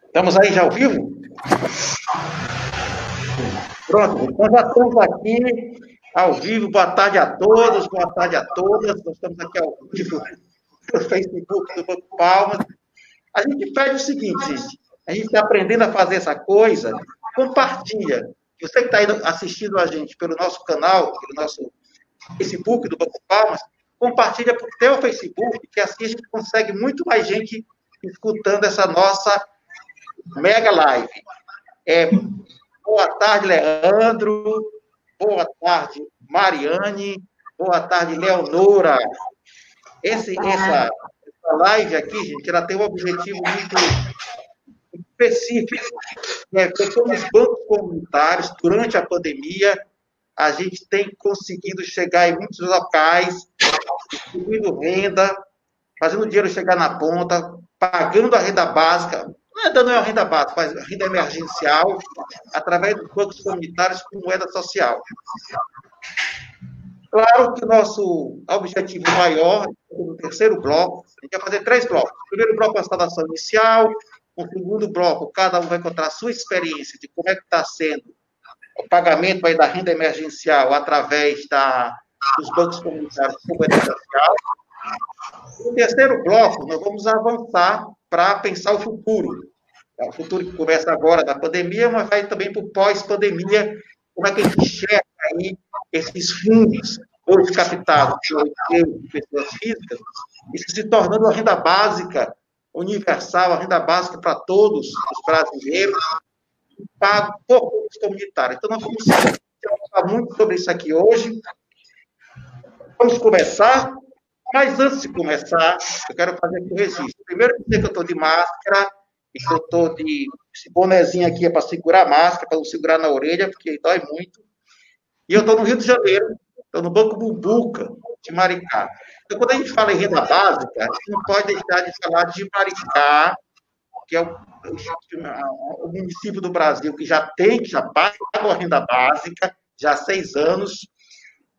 Estamos aí já ao vivo? Pronto, então já estamos aqui ao vivo. Boa tarde a todos, boa tarde a todas. Nós estamos aqui ao vivo no Facebook do Banco Palmas. A gente pede o seguinte, gente, a gente está aprendendo a fazer essa coisa, compartilha. Você que está assistindo a gente pelo nosso canal, pelo nosso Facebook do Banco Palmas, compartilha para o teu Facebook, que assim a gente consegue muito mais gente escutando essa nossa mega live. Boa tarde, Leandro. Boa tarde, Mariane. Boa tarde, Leonora. Essa live aqui, gente, ela tem um objetivo muito específico. Como os bancos comunitários, durante a pandemia, a gente tem conseguido chegar em muitos locais, distribuindo renda, fazendo o dinheiro chegar na ponta, pagando a renda básica, não é a renda básica, mas a renda emergencial, através dos bancos comunitários com moeda social. Claro que o nosso objetivo maior, no terceiro bloco, a gente vai fazer 3 blocos. O primeiro bloco é a saudação inicial, no segundo bloco, cada um vai contar a sua experiência de como é que está sendo o pagamento aí da renda emergencial através dos bancos comunitários com moeda social. No terceiro bloco, nós vamos avançar para pensar o futuro. O futuro que começa agora da pandemia, mas vai também para o pós-pandemia, como é que a gente enxerga aí esses fundos, hoje captados por pessoas físicas, isso se tornando uma renda básica universal, a renda básica para todos os brasileiros, pago por bancos comunitários. Então, nós vamos falar muito sobre isso aqui hoje. Vamos começar. Mas antes de começar, eu quero fazer aqui o registro. Primeiro, dizer que eu estou de máscara, e que eu estou de... Esse bonezinho aqui é para segurar a máscara, para não segurar na orelha, porque dói muito. E eu estou no Rio de Janeiro, estou no Banco Bumbuca, de Maricá. Então, quando a gente fala em renda básica, a gente não pode deixar de falar de Maricá, que é o município do Brasil que já paga a renda básica, já há 6 anos,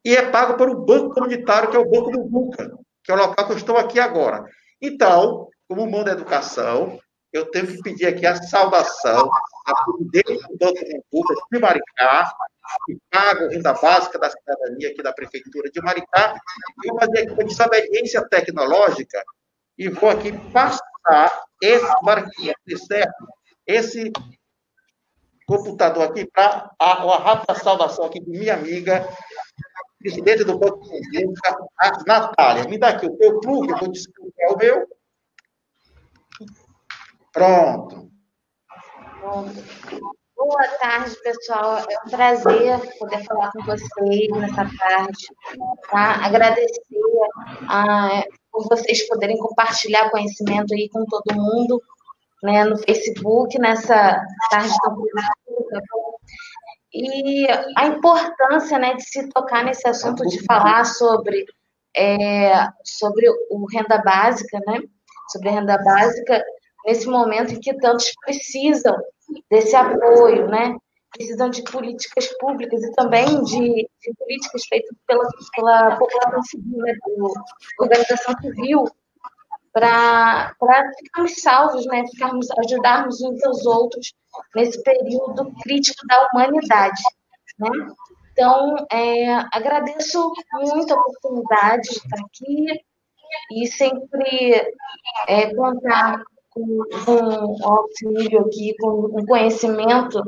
e é pago por um banco comunitário, que é o Banco Bumbuca, que é o local que eu estou aqui agora. Então, como mando a educação, eu tenho que pedir aqui a saudação a presidente do Banco Bumbuca de Maricá, que paga a renda básica da cidadania aqui da Prefeitura de Maricá, e vou fazer aqui uma desobediência tecnológica e vou aqui passar esse computador aqui para uma rápida saudação aqui de minha amiga, presidente do Banco Bumbuca, a Natália. Me dá aqui o teu plug, eu vou descrever o meu. Pronto. Boa tarde, pessoal. É um prazer poder falar com vocês nessa tarde. Tá? Agradecer por vocês poderem compartilhar conhecimento aí com todo mundo, né, no Facebook, nessa tarde tão produtiva. E a importância, né, de se tocar nesse assunto, de falar sobre o renda básica, né, sobre a renda básica, nesse momento em que tantos precisam desse apoio, né, precisam de políticas públicas e também de políticas feitas pela população civil, né, pela organização civil, para ficarmos salvos, né, ajudarmos uns aos outros nesse período crítico da humanidade, né? Então, agradeço muito a oportunidade de estar aqui e sempre contar com o auxílio aqui, com o conhecimento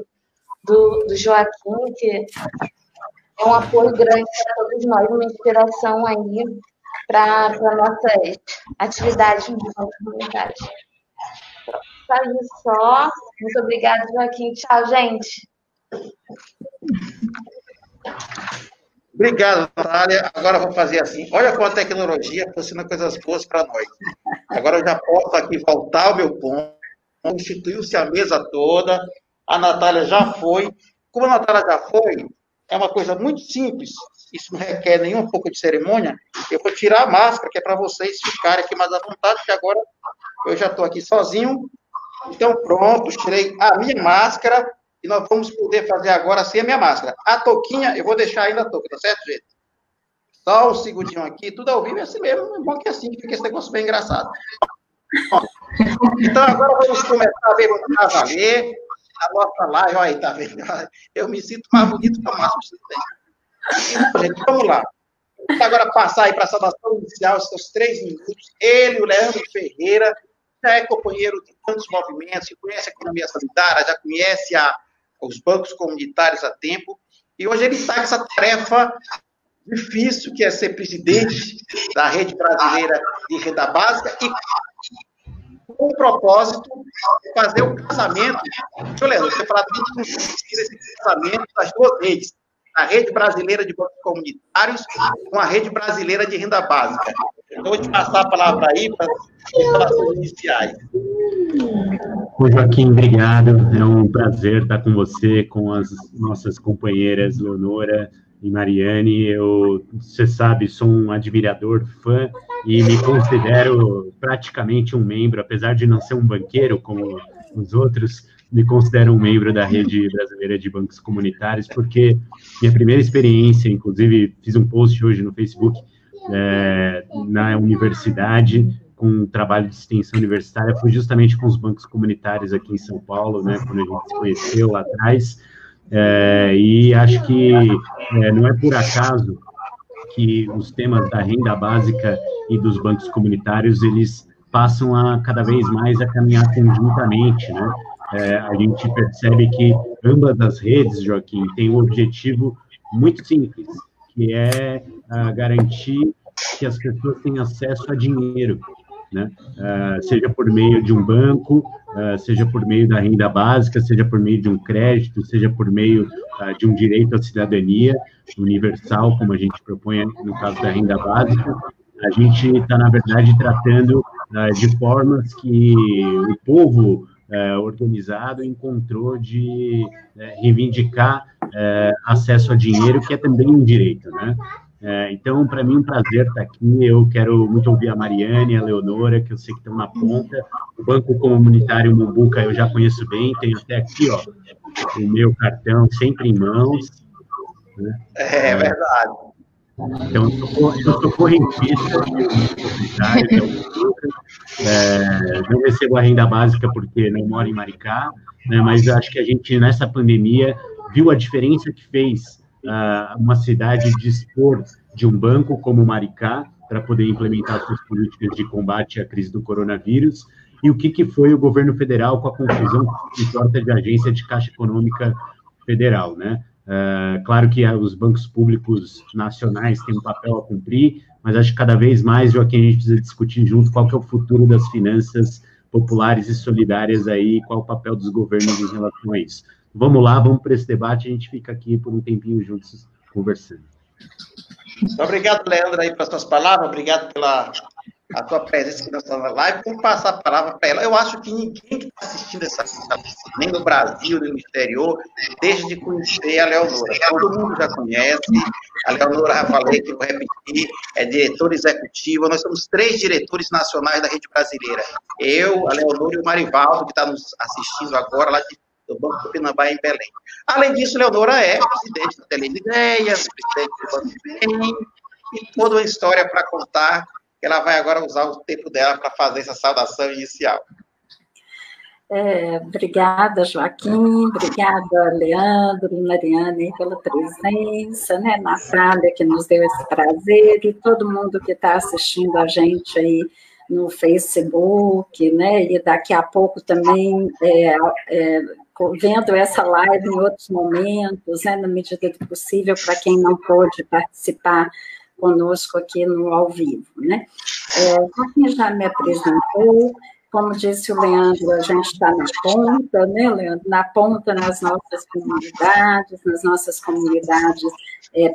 do Joaquim, que é um apoio grande para todos nós, uma inspiração aí para nossas atividades comunitárias. Só isso só. Muito obrigada, Joaquim. Tchau, gente. Obrigado, Natália. Agora vou fazer assim. Olha como a tecnologia funciona coisas boas para nós. Agora eu já posso aqui voltar ao meu ponto. Constituiu-se a mesa toda. A Natália já foi. Como a Natália já foi, é uma coisa muito simples. Isso não requer nenhum pouco de cerimônia. Eu vou tirar a máscara, que é para vocês ficarem aqui mais à vontade, que agora eu já estou aqui sozinho. Então, pronto, tirei a minha máscara e nós vamos poder fazer agora sem a minha máscara. A touquinha, eu vou deixar ainda a touca, tá certo, gente? Só um segundinho aqui, tudo ao vivo é assim mesmo, é bom que assim, fica esse negócio bem engraçado. Bom, então, agora vamos começar a ver, vamos valer a nossa live. Olha aí, tá vendo? Eu me sinto mais bonito que a máscara. Então, gente, vamos lá. Vamos agora passar aí para a saudação inicial, esses 3 minutos. Ele, o Leandro Ferreira, já é companheiro de tantos movimentos, conhece a economia solidária, já conhece os bancos comunitários há tempo, e hoje ele está com essa tarefa difícil, que é ser presidente da Rede Brasileira de Renda Básica, e com o propósito de fazer o casamento. Deixa eu ler, você falar de esse casamento das 2 redes, a Rede Brasileira de Bancos Comunitários com a Rede Brasileira de Renda Básica. Então, vou te passar a palavra aí para as declarações iniciais. Ô, Joaquim, obrigado. É um prazer estar com você, com as nossas companheiras Leonora e Mariane. Você sabe, sou um admirador, fã, e me considero praticamente um membro, apesar de não ser um banqueiro como os outros, me considero um membro da Rede Brasileira de Bancos Comunitários, porque minha primeira experiência, inclusive fiz um post hoje no Facebook, na universidade, com um trabalho de extensão universitária, foi justamente com os bancos comunitários aqui em São Paulo, né, quando a gente se conheceu lá atrás, e acho que não é por acaso que os temas da renda básica e dos bancos comunitários, eles passam a cada vez mais a caminhar conjuntamente, né? A gente percebe que ambas as redes, Joaquim, têm um objetivo muito simples, que é garantir que as pessoas tenham acesso a dinheiro, né? Seja por meio de um banco, seja por meio da renda básica, seja por meio de um crédito, seja por meio de um direito à cidadania universal, como a gente propõe no caso da renda básica. A gente está, na verdade, tratando de formas que o povo organizado encontrou de reivindicar acesso a dinheiro, que é também um direito, né? Então, para mim, é um prazer estar aqui. Eu quero muito ouvir a Mariane, a Leonora, que eu sei que estão na ponta. O Banco Comunitário Mombuca eu já conheço bem, tenho até aqui, ó, o meu cartão sempre em mãos. Né? É verdade. Então, eu sou correntista, não recebo a renda básica porque não moro em Maricá, né, mas acho que a gente, nessa pandemia, viu a diferença que fez uma cidade dispor de um banco como Maricá para poder implementar suas políticas de combate à crise do coronavírus, e o que foi o governo federal com a confusão que torta de agência de Caixa Econômica Federal, né? Claro que os bancos públicos nacionais têm um papel a cumprir, mas acho que cada vez mais, Joaquim, a gente precisa discutir junto qual que é o futuro das finanças populares e solidárias aí, qual o papel dos governos em relação a isso. Vamos lá, vamos para esse debate, a gente fica aqui por um tempinho juntos conversando. Obrigado, Leandro, aí pelas suas palavras, obrigado pela tua presença aqui na nossa live. Vamos passar a palavra para ela. Eu acho que ninguém que está assistindo essa nem no Brasil, nem no exterior, deixa de conhecer a Leonora. Todo mundo já conhece. A Leonora, já falei, que vou repetir, é diretora executiva. Nós somos 3 diretores nacionais da Rede Brasileira. Eu, a Leonora e o Marivaldo, que está nos assistindo agora, lá do Banco do Pinambá, em Belém. Além disso, Leonora é presidente da Tele Ideias, presidente do Banco Bem, e toda uma história para contar. Ela vai agora usar o tempo dela para fazer essa saudação inicial. Obrigada, Joaquim, obrigada, Leandro e Mariane, pela presença, né, Natália, que nos deu esse prazer, e todo mundo que está assistindo a gente aí no Facebook, né, e daqui a pouco também vendo essa live em outros momentos, né, na medida do possível, para quem não pôde participar conosco aqui no ao vivo, né? Joaquim já me apresentou, como disse o Leandro, a gente está na ponta, né, Leandro? Na ponta nas nossas comunidades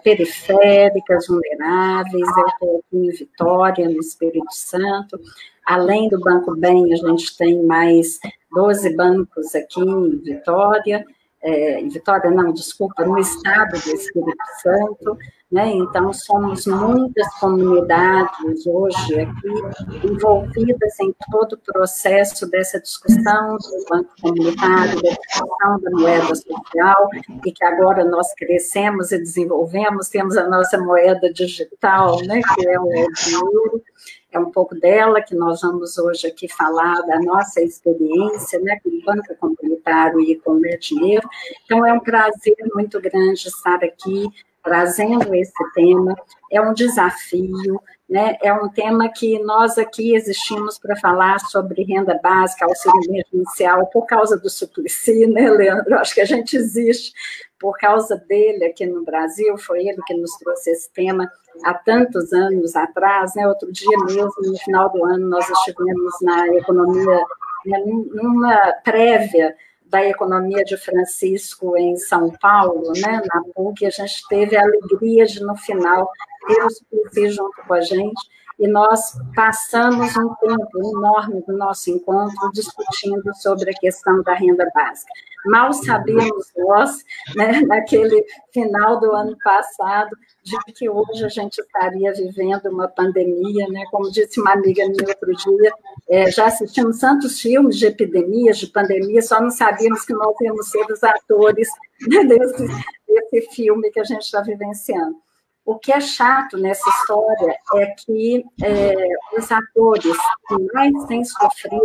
periféricas, vulneráveis. Eu estou aqui em Vitória, no Espírito Santo. Além do Banco Bem, a gente tem mais 12 bancos aqui em Vitória. No estado do Espírito Santo. né? Então, somos muitas comunidades hoje aqui envolvidas em todo o processo dessa discussão do banco comunitário, da discussão da moeda social, e que agora nós crescemos e desenvolvemos, temos a nossa moeda digital, né, que é o dinheiro. É um pouco dela que nós vamos hoje aqui falar, da nossa experiência, né, com o banco comunitário e com o dinheiro. Então, é um prazer muito grande estar aqui, trazendo esse tema. É um desafio, né? É um tema que nós aqui existimos para falar sobre renda básica, auxílio emergencial, por causa do Suplicy, né, Leandro? Acho que a gente existe por causa dele aqui no Brasil, foi ele que nos trouxe esse tema há tantos anos atrás, né? Outro dia mesmo, no final do ano, nós estivemos na economia, né, numa prévia da economia de Francisco em São Paulo, né, na PUC, a gente teve a alegria de, no final, ter o Suplicy junto com a gente, e nós passamos um tempo enorme do nosso encontro discutindo sobre a questão da renda básica. Mal sabíamos nós, né, naquele final do ano passado, de que hoje a gente estaria vivendo uma pandemia, né? Como disse uma amiga minha outro dia, já assistimos tantos filmes de epidemias, de pandemia, só não sabíamos que nós íamos ser os atores, né, desse filme que a gente está vivenciando. O que é chato nessa história é que os atores que mais têm sofrido,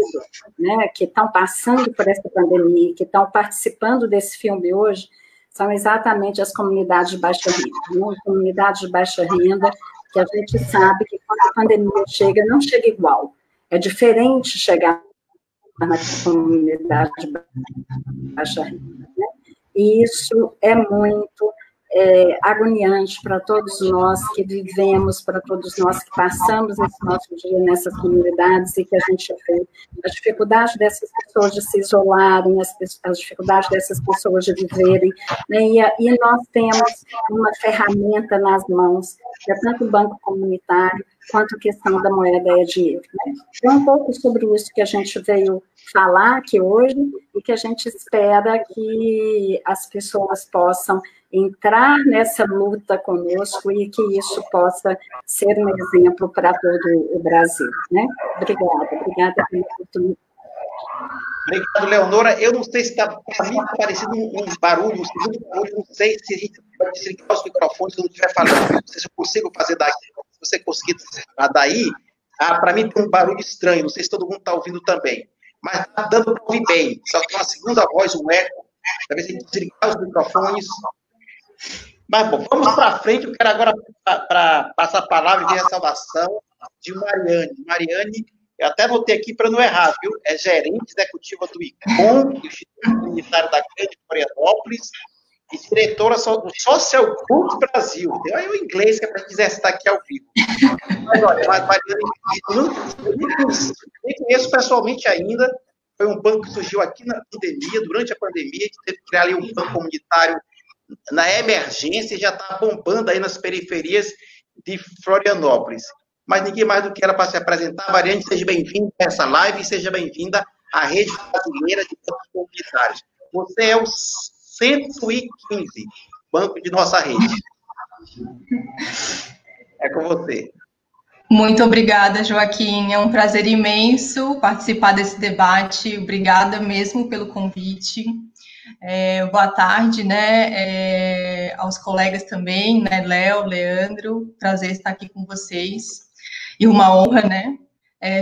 né, que estão passando por essa pandemia, que estão participando desse filme hoje, são exatamente as comunidades de baixa renda. Né? Comunidades de baixa renda, que a gente sabe que quando a pandemia chega, não chega igual. É diferente chegar na comunidade de baixa renda. Né? E isso é muito agoniante para todos nós que vivemos, para todos nós que passamos esse nosso dia nessas comunidades, e que a gente vê a dificuldade dessas pessoas de se isolarem, as dificuldades dessas pessoas de viverem, né? E nós temos uma ferramenta nas mãos, que é tanto o banco comunitário, quanto a questão da moeda e dinheiro. Né? Então, um pouco sobre isso que a gente veio falar aqui hoje, e que a gente espera que as pessoas possam entrar nessa luta conosco e que isso possa ser um exemplo para todo o Brasil. Né? Obrigada pela oportunidade. Obrigado, Leonora. Eu não sei se está, para mim, parecido um barulho, um segundo barulho, não sei se a gente pode desligar os microfones quando estiver falando, não sei se eu consigo fazer daí. Se você conseguir daí, para mim tem um barulho estranho, não sei se todo mundo está ouvindo também, mas está dando para ouvir bem, só que uma segunda voz, um eco, talvez a gente desligar os microfones. Mas, bom, vamos para frente. Eu quero agora passar a palavra e ver a saudação de Mariane. Mariane, eu até anotei aqui para não errar, viu? É gerente executiva do ICOM, Instituto Comunitário da Grande Florianópolis, e diretora do Social Group Brasil. Tem aí o inglês que é para a gente exercitar aqui ao vivo. Mas, olha, Mariane, eu nem conheço pessoalmente ainda. Foi um banco que surgiu aqui na pandemia, durante a pandemia, a gente teve que criar ali um banco comunitário na emergência, e já está bombando aí nas periferias de Florianópolis. Mas ninguém mais do que ela para se apresentar. Mariane, seja bem-vinda a essa live e seja bem-vinda à Rede Brasileira de Bancos Comunitários. Você é o 115 banco de nossa rede. É com você. Muito obrigada, Joaquim. É um prazer imenso participar desse debate. Obrigada mesmo pelo convite. Boa tarde, né, aos colegas também, né, Léo, Leandro, prazer estar aqui com vocês, e uma honra, né,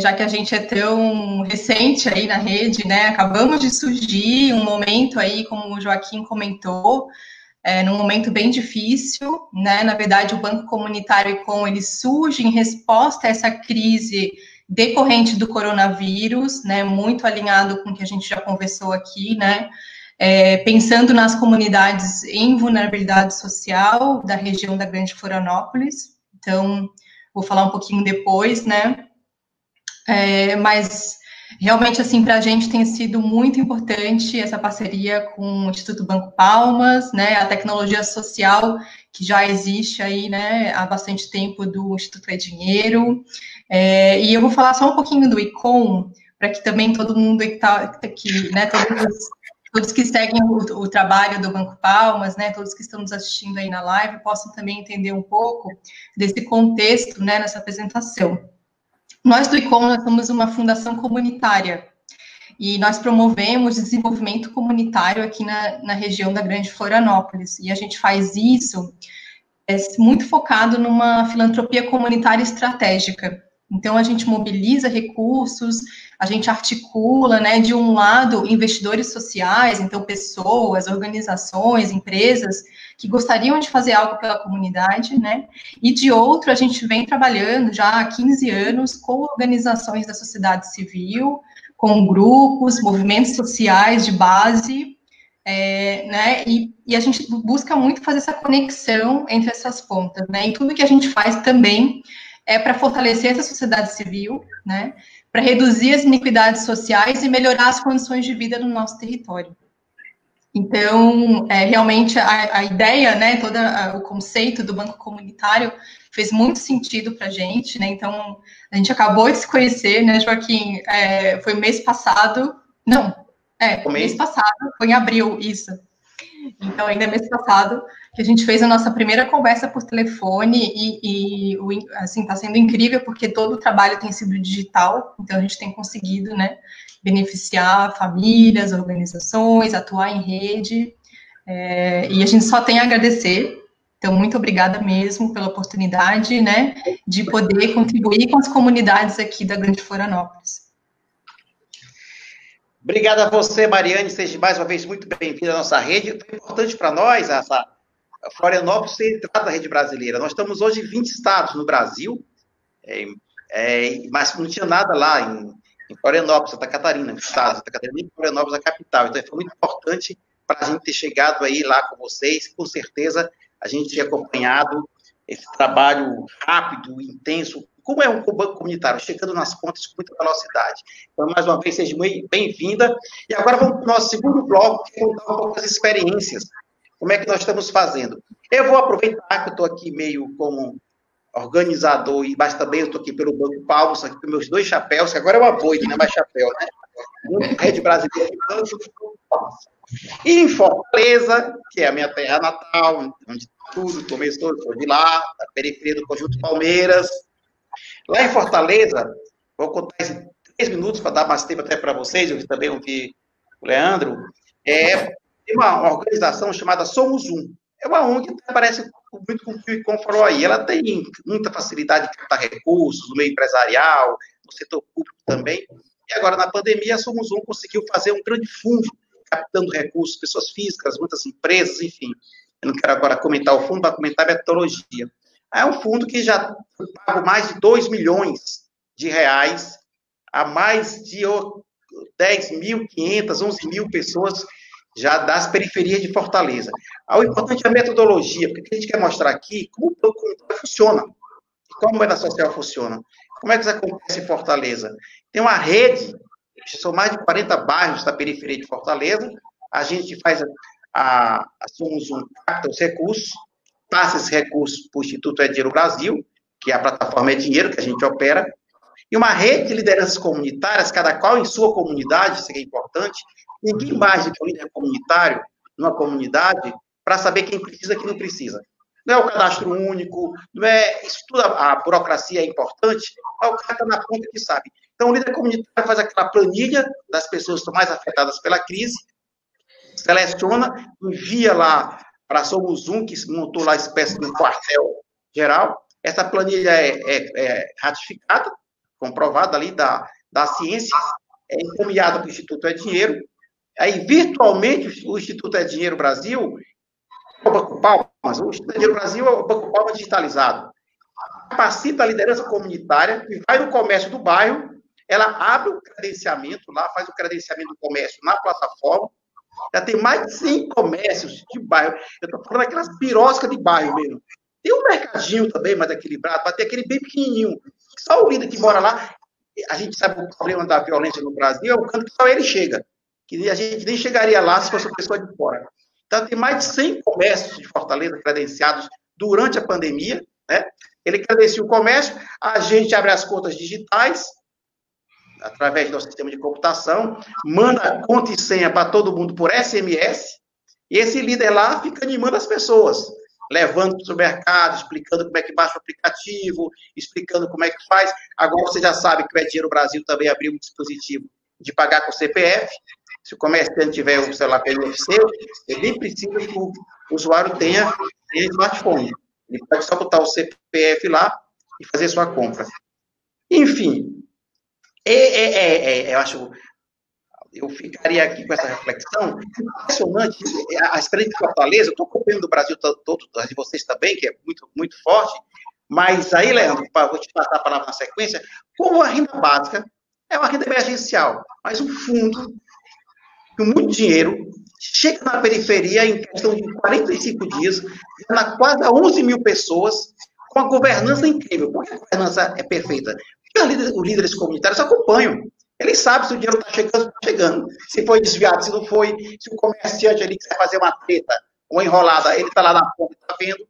já que a gente é tão recente aí na rede, né, acabamos de surgir um momento aí, como o Joaquim comentou, num momento bem difícil, né, na verdade o Banco Comunitário ICOM, ele surge em resposta a essa crise decorrente do coronavírus, né, muito alinhado com o que a gente já conversou aqui, né, pensando nas comunidades em vulnerabilidade social da região da Grande Florianópolis. Então, vou falar um pouquinho depois, né? Mas, realmente, assim, para a gente tem sido muito importante essa parceria com o Instituto Banco Palmas, né? A tecnologia social que já existe aí, né, há bastante tempo do Instituto É Dinheiro. E eu vou falar só um pouquinho do ICOM, para que também todo mundo que está aqui, né, todos os todos que seguem o trabalho do Banco Palmas, né, todos que estão nos assistindo aí na live, possam também entender um pouco desse contexto, né, nessa apresentação. Nós do ICOM, nós somos uma fundação comunitária, e nós promovemos desenvolvimento comunitário aqui na região da Grande Florianópolis, e a gente faz isso muito focado numa filantropia comunitária estratégica. Então, a gente mobiliza recursos, a gente articula, né, de um lado, investidores sociais, então pessoas, organizações, empresas que gostariam de fazer algo pela comunidade, né, e de outro, a gente vem trabalhando já há 15 anos com organizações da sociedade civil, com grupos, movimentos sociais de base, né, e a gente busca muito fazer essa conexão entre essas pontas, né, e tudo que a gente faz também para fortalecer essa sociedade civil, né, para reduzir as iniquidades sociais e melhorar as condições de vida no nosso território. Então, realmente, a ideia, né, todo o conceito do banco comunitário fez muito sentido para a gente, né, então, a gente acabou de se conhecer, né, Joaquim, foi mês passado, mês passado, foi em abril, isso. Então, ainda mês passado, que a gente fez a nossa primeira conversa por telefone e assim, está sendo incrível, porque todo o trabalho tem sido digital, então a gente tem conseguido, né, beneficiar famílias, organizações, atuar em rede, e a gente só tem a agradecer. Então, muito obrigada mesmo pela oportunidade, né, de poder contribuir com as comunidades aqui da Grande Florianópolis. Obrigado a você, Mariane, seja mais uma vez muito bem-vinda à nossa rede. É importante para nós, a Florianópolis ser entrada na rede brasileira. Nós estamos hoje em 20 estados no Brasil, mas não tinha nada lá em Florianópolis, Santa Catarina, Santa Catarina e Florianópolis, a capital. Então, foi muito importante para a gente ter chegado aí lá com vocês. Com certeza, a gente tinha acompanhado esse trabalho rápido, intenso, como é um banco comunitário, chegando nas pontas com muita velocidade. Então, mais uma vez, seja muito bem-vinda. E agora vamos para o nosso segundo bloco, que é contar um pouco das experiências. Como é que nós estamos fazendo? Eu vou aproveitar que eu estou aqui meio como organizador, mas também eu estou aqui pelo Banco Palmas, aqui com meus 2 chapéus, que agora é uma boina, não é mais chapéu, né? Um Rede Brasileira de Banco Palmas. E em Fortaleza, que é a minha terra natal, onde tudo começou, eu sou de lá, da periferia do Conjunto Palmeiras. Lá em Fortaleza, vou contar em 3 minutos para dar mais tempo até para vocês, eu também ouvi o Leandro, tem uma organização chamada Somos Um. É uma ONG que parece muito com o que o ICOM falou aí. Ela tem muita facilidade de captar recursos no meio empresarial, no setor público também. E agora, na pandemia, a Somos Um conseguiu fazer um grande fundo, captando recursos, pessoas físicas, muitas empresas, enfim. Eu não quero agora comentar o fundo, para comentar a metodologia. É um fundo que já pagou mais de 2 milhões de reais a mais de 10.500, 11 mil pessoas já das periferias de Fortaleza. O importante é a metodologia, porque o que a gente quer mostrar aqui, como o banco comunitário funciona, como a moeda social funciona. Como é que isso acontece em Fortaleza? Tem uma rede, são mais de 40 bairros da periferia de Fortaleza, a gente faz Somos Um, capta os recursos, passa esses recursos para o Instituto É Dinheiro Brasil, que é a plataforma É Dinheiro, que a gente opera, e uma rede de lideranças comunitárias, cada qual em sua comunidade, isso é importante, ninguém mais do que um líder comunitário numa comunidade para saber quem precisa e quem não precisa. Não é o cadastro único, não é isso tudo, a burocracia é importante, mas o cara está na ponta que sabe. Então, o líder comunitário faz aquela planilha das pessoas que estão mais afetadas pela crise, seleciona, envia lá para Somos Um, que montou lá a espécie de um quartel-geral. Essa planilha é ratificada, comprovada ali da ciência, é encaminhada para o Instituto É Dinheiro. Aí, virtualmente, o Instituto É Dinheiro Brasil, o Banco Palmas, o Instituto É Dinheiro Brasil é o Banco Palmas digitalizado. Capacita a liderança comunitária, que vai no comércio do bairro, ela abre o credenciamento lá, faz o credenciamento do comércio na plataforma, já tem mais de 100 comércios de bairro. Eu estou falando daquelas biroscas de bairro mesmo. Tem um mercadinho também mais equilibrado, mas tem aquele bem pequenininho. Só o líder que mora lá, a gente sabe o problema da violência no Brasil, é o canto que só ele chega. Que a gente nem chegaria lá se fosse uma pessoa de fora. Então, tem mais de 100 comércios de Fortaleza credenciados durante a pandemia, né? Ele credencia o comércio, a gente abre as contas digitais, através do nosso sistema de computação, manda conta e senha para todo mundo por SMS, e esse líder lá fica animando as pessoas, levando para o mercado, explicando como é que baixa o aplicativo, explicando como é que faz. Agora você já sabe que o Dinheiro Brasil também abriu um dispositivo de pagar com CPF. Se o comerciante tiver um celular pelo NFC, ele nem precisa que o usuário tenha smartphone. Ele pode só botar o CPF lá e fazer sua compra. Enfim, eu acho... Eu ficaria aqui com essa reflexão. Impressionante. A experiência de Fortaleza, eu estou acompanhando o Brasil todo, as de vocês também, que é muito, muito forte. Mas aí, Leandro, vou te passar a palavra na sequência, como a renda básica é uma renda emergencial, mas um fundo com muito dinheiro chega na periferia em questão de 45 dias, na quase 11 mil pessoas, com uma governança incrível. Por que a governança é perfeita? Porque os líderes comunitários acompanham. Ele sabe se o dinheiro está chegando, se foi desviado, se não foi, se o comerciante ali quiser fazer uma treta, uma enrolada, ele está lá na ponta, está vendo.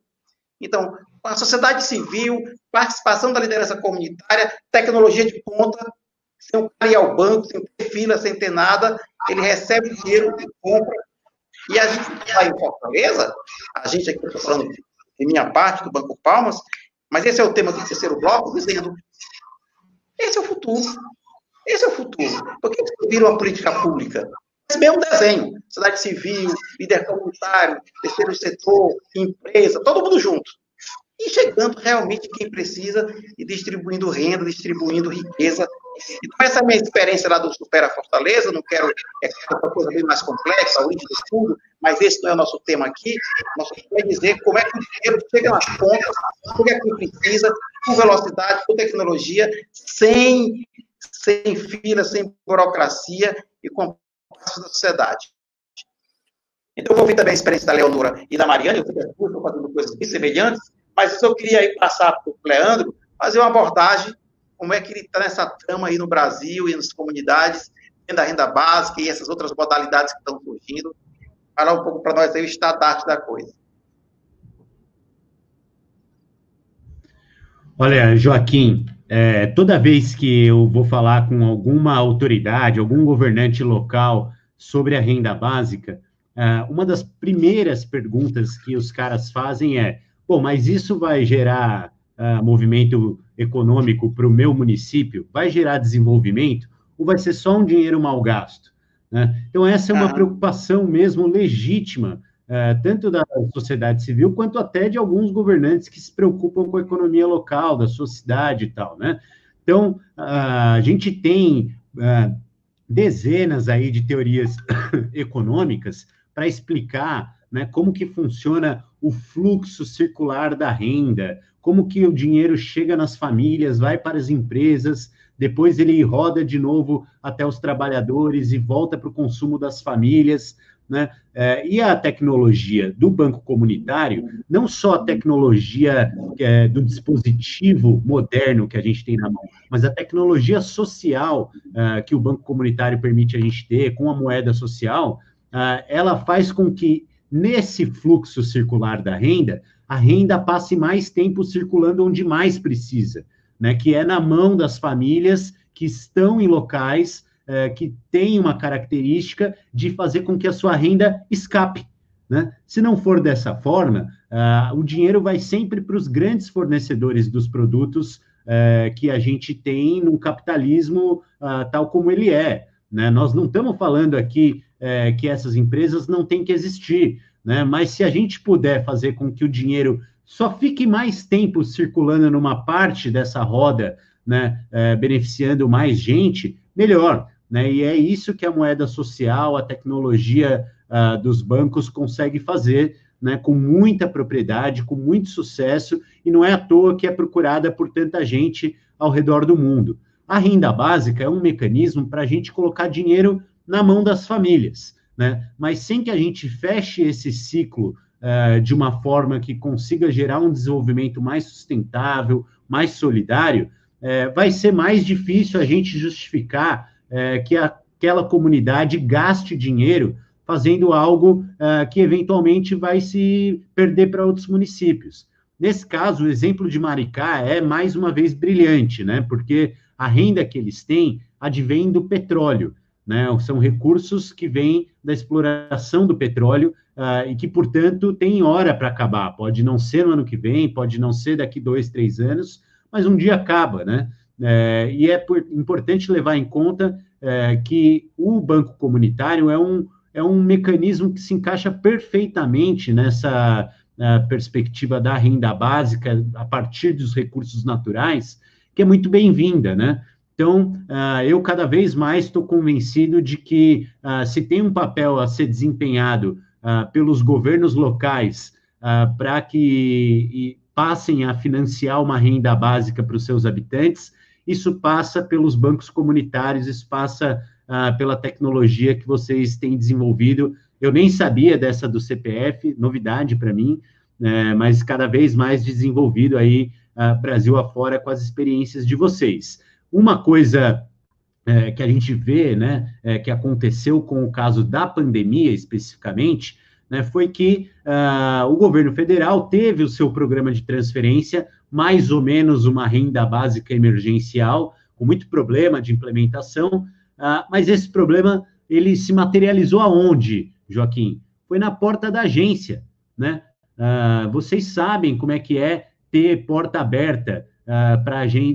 Então, a sociedade civil, participação da liderança comunitária, tecnologia de ponta, sem o cara ir ao banco, sem ter fila, sem ter nada, ele recebe o dinheiro e compra. E a gente que está em Fortaleza, a gente aqui, estou falando de minha parte, do Banco Palmas, mas esse é o tema do terceiro bloco, dizendo, esse é o futuro. Esse é o futuro. Por que isso vira uma política pública? Esse mesmo desenho. Sociedade civil, líder comunitário, terceiro setor, empresa, todo mundo junto. E chegando realmente quem precisa e distribuindo renda, distribuindo riqueza. Então, essa é a minha experiência lá do Supera Fortaleza. Não quero... É uma coisa bem mais complexa, a origem do fundo, mas esse não é o nosso tema aqui. Nosso tema é dizer como é que o dinheiro chega nas pontas, como é que precisa, com velocidade, com tecnologia, sem fila, sem burocracia e com a participação da sociedade. Então, eu vou ouvir também a experiência da Leonora e da Mariane, eu estou fazendo coisas bem semelhantes, mas eu queria aí passar para o Leandro, fazer uma abordagem, como é que ele está nessa trama aí no Brasil e nas comunidades, dentro da renda básica e essas outras modalidades que estão surgindo. Falar um pouco para nós aí o estado da arte da coisa. Olha, Joaquim, toda vez que eu vou falar com alguma autoridade, algum governante local sobre a renda básica, uma das primeiras perguntas que os caras fazem é, bom, mas isso vai gerar movimento econômico para o meu município? Vai gerar desenvolvimento? Ou vai ser só um dinheiro mal gasto? Né? Então, essa é uma preocupação mesmo legítima, tanto da sociedade civil, quanto até de alguns governantes que se preocupam com a economia local, da sua cidade e tal, né? Então, a gente tem dezenas aí de teorias econômicas para explicar, né, como que funciona o fluxo circular da renda, como que o dinheiro chega nas famílias, vai para as empresas, depois ele roda de novo até os trabalhadores e volta para o consumo das famílias, né? E a tecnologia do banco comunitário, não só a tecnologia do dispositivo moderno que a gente tem na mão, mas a tecnologia social que o banco comunitário permite a gente ter, com a moeda social, ela faz com que, nesse fluxo circular da renda, a renda passe mais tempo circulando onde mais precisa, né? Que é na mão das famílias que estão em locais que tem uma característica de fazer com que a sua renda escape, né? Se não for dessa forma, o dinheiro vai sempre para os grandes fornecedores dos produtos que a gente tem no capitalismo tal como ele é, né? Nós não estamos falando aqui que essas empresas não têm que existir, né? Mas se a gente puder fazer com que o dinheiro só fique mais tempo circulando numa parte dessa roda, né, beneficiando mais gente, melhor, né? E é isso que a moeda social, a tecnologia dos bancos consegue fazer, né, com muita propriedade, com muito sucesso, e não é à toa que é procurada por tanta gente ao redor do mundo. A renda básica é um mecanismo para a gente colocar dinheiro na mão das famílias, né? Mas sem que a gente feche esse ciclo de uma forma que consiga gerar um desenvolvimento mais sustentável, mais solidário, vai ser mais difícil a gente justificar que aquela comunidade gaste dinheiro fazendo algo que eventualmente vai se perder para outros municípios. Nesse caso, o exemplo de Maricá é, mais uma vez, brilhante, né? Porque a renda que eles têm advém do petróleo, né? São recursos que vêm da exploração do petróleo e que, portanto, tem hora para acabar. Pode não ser no ano que vem, pode não ser daqui 2, 3 anos, mas um dia acaba, né? E é importante levar em conta que o Banco Comunitário é um mecanismo que se encaixa perfeitamente nessa perspectiva da renda básica a partir dos recursos naturais, que é muito bem-vinda, né? Então, eu cada vez mais estou convencido de que se tem um papel a ser desempenhado pelos governos locais para que passem a financiar uma renda básica para os seus habitantes, isso passa pelos bancos comunitários, isso passa pela tecnologia que vocês têm desenvolvido. Eu nem sabia dessa do CPF, novidade para mim, mas cada vez mais desenvolvido aí Brasil afora com as experiências de vocês. Uma coisa que a gente vê, né, que aconteceu com o caso da pandemia especificamente, né, foi que o governo federal teve o seu programa de transferência, mais ou menos uma renda básica emergencial, com muito problema de implementação, mas esse problema, ele se materializou aonde, Joaquim? Foi na porta da agência, né? Vocês sabem como é que é ter porta aberta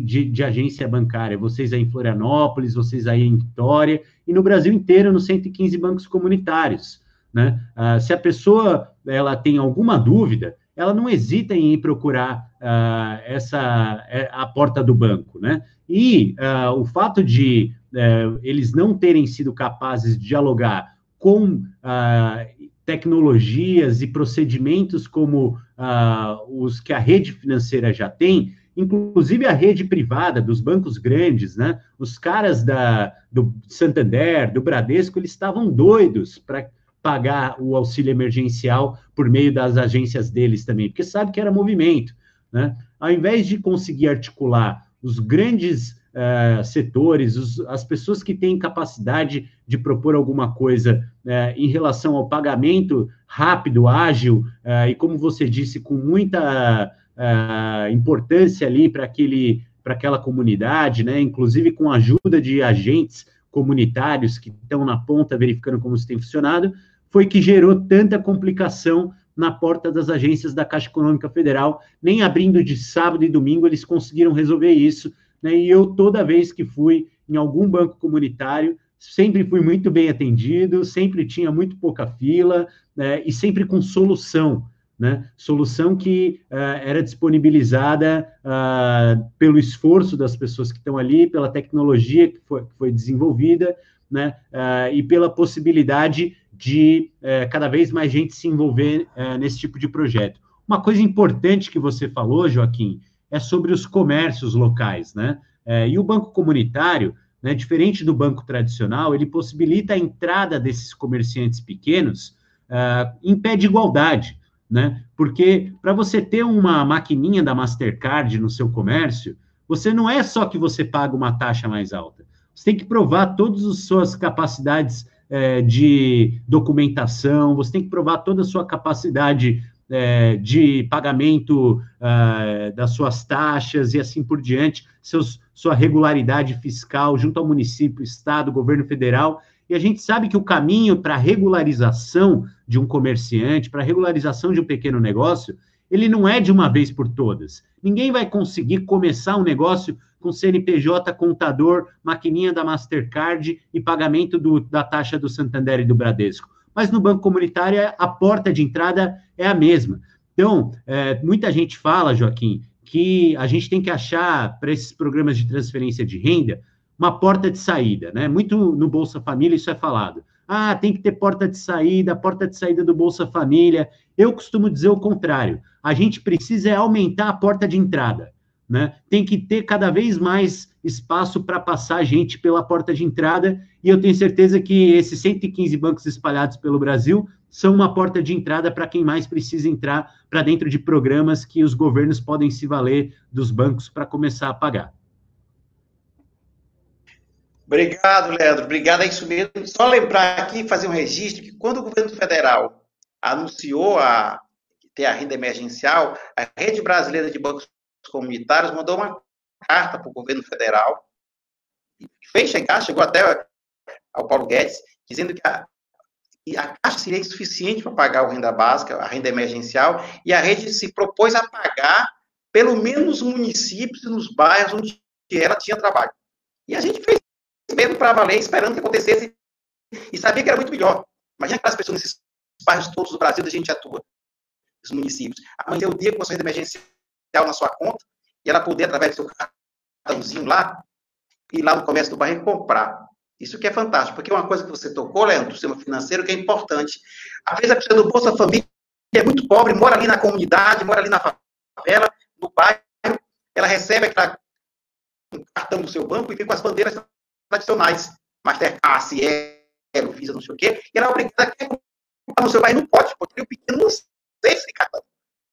de agência bancária, vocês aí em Florianópolis, vocês aí em Vitória, e no Brasil inteiro, nos 115 bancos comunitários, né? Se a pessoa ela tem alguma dúvida, ela não hesita em ir procurar a porta do banco, né? E o fato de eles não terem sido capazes de dialogar com tecnologias e procedimentos como os que a rede financeira já tem, inclusive a rede privada dos bancos grandes, né? Os caras do Santander, do Bradesco, eles estavam doidos para pagar o auxílio emergencial por meio das agências deles também, porque sabe que era movimento, né? Ao invés de conseguir articular os grandes setores, as pessoas que têm capacidade de propor alguma coisa em relação ao pagamento rápido, ágil, e como você disse, com muita importância ali para aquela comunidade, né? Inclusive com a ajuda de agentes comunitários que estão na ponta verificando como isso tem funcionado, foi que gerou tanta complicação na porta das agências da Caixa Econômica Federal. Nem abrindo de sábado e domingo eles conseguiram resolver isso, né? E eu, toda vez que fui em algum banco comunitário, sempre fui muito bem atendido, sempre tinha muito pouca fila, né? E sempre com solução, né? Solução que era disponibilizada pelo esforço das pessoas que estão ali, pela tecnologia que foi desenvolvida, né? E pela possibilidade de cada vez mais gente se envolver nesse tipo de projeto. Uma coisa importante que você falou, Joaquim, é sobre os comércios locais, né? E o banco comunitário, né, diferente do banco tradicional, ele possibilita a entrada desses comerciantes pequenos em pé de igualdade, né? Porque para você ter uma maquininha da Mastercard no seu comércio, você não é só que você paga uma taxa mais alta, você tem que provar todas as suas capacidades de documentação, você tem que provar toda a sua capacidade de pagamento das suas taxas e assim por diante, sua regularidade fiscal junto ao município, estado, governo federal. E a gente sabe que o caminho para a regularização de um comerciante, para a regularização de um pequeno negócio, ele não é de uma vez por todas. Ninguém vai conseguir começar um negócio com CNPJ, contador, maquininha da Mastercard e pagamento da taxa do Santander e do Bradesco. Mas no banco comunitário, a porta de entrada é a mesma. Então, muita gente fala, Joaquim, que a gente tem que achar, para esses programas de transferência de renda, uma porta de saída, né? Muito no Bolsa Família isso é falado. Tem que ter porta de saída do Bolsa Família. Eu costumo dizer o contrário. A gente precisa aumentar a porta de entrada, né? Tem que ter cada vez mais espaço para passar gente pela porta de entrada, e eu tenho certeza que esses 115 bancos espalhados pelo Brasil são uma porta de entrada para quem mais precisa entrar para dentro de programas que os governos podem se valer dos bancos para começar a pagar. Obrigado, Leandro. Obrigado, é isso mesmo. Só lembrar aqui, fazer um registro, que quando o governo federal anunciou ter a renda emergencial, a Rede Brasileira de Bancos Comunitários mandou uma carta para o governo federal, fez chegar, chegou até ao Paulo Guedes, dizendo que a Caixa seria insuficiente para pagar a renda básica, a renda emergencial, e a rede se propôs a pagar pelo menos nos municípios e nos bairros onde ela tinha trabalho. E a gente fez mesmo para valer, esperando que acontecesse, e sabia que era muito melhor. Imagina aquelas pessoas nesses bairros todos do Brasil, onde a gente atua, os municípios. Amanhã o dia com a sua renda emergencial na sua conta, e ela poder, através do seu cartãozinho lá, ir lá no comércio do bairro e comprar. Isso que é fantástico, porque uma coisa que você tocou, Leandro, do sistema financeiro, que é importante. Às vezes a pessoa do Bolsa Família é muito pobre, mora ali na comunidade, mora ali na favela, no bairro, ela recebe um cartão do seu banco e vem com as bandeiras tradicionais, Mastercard, Cielo, Visa, não sei o quê, e ela é obrigada a comprar no seu bairro, não pode, porque o pequeno não tem esse cartão.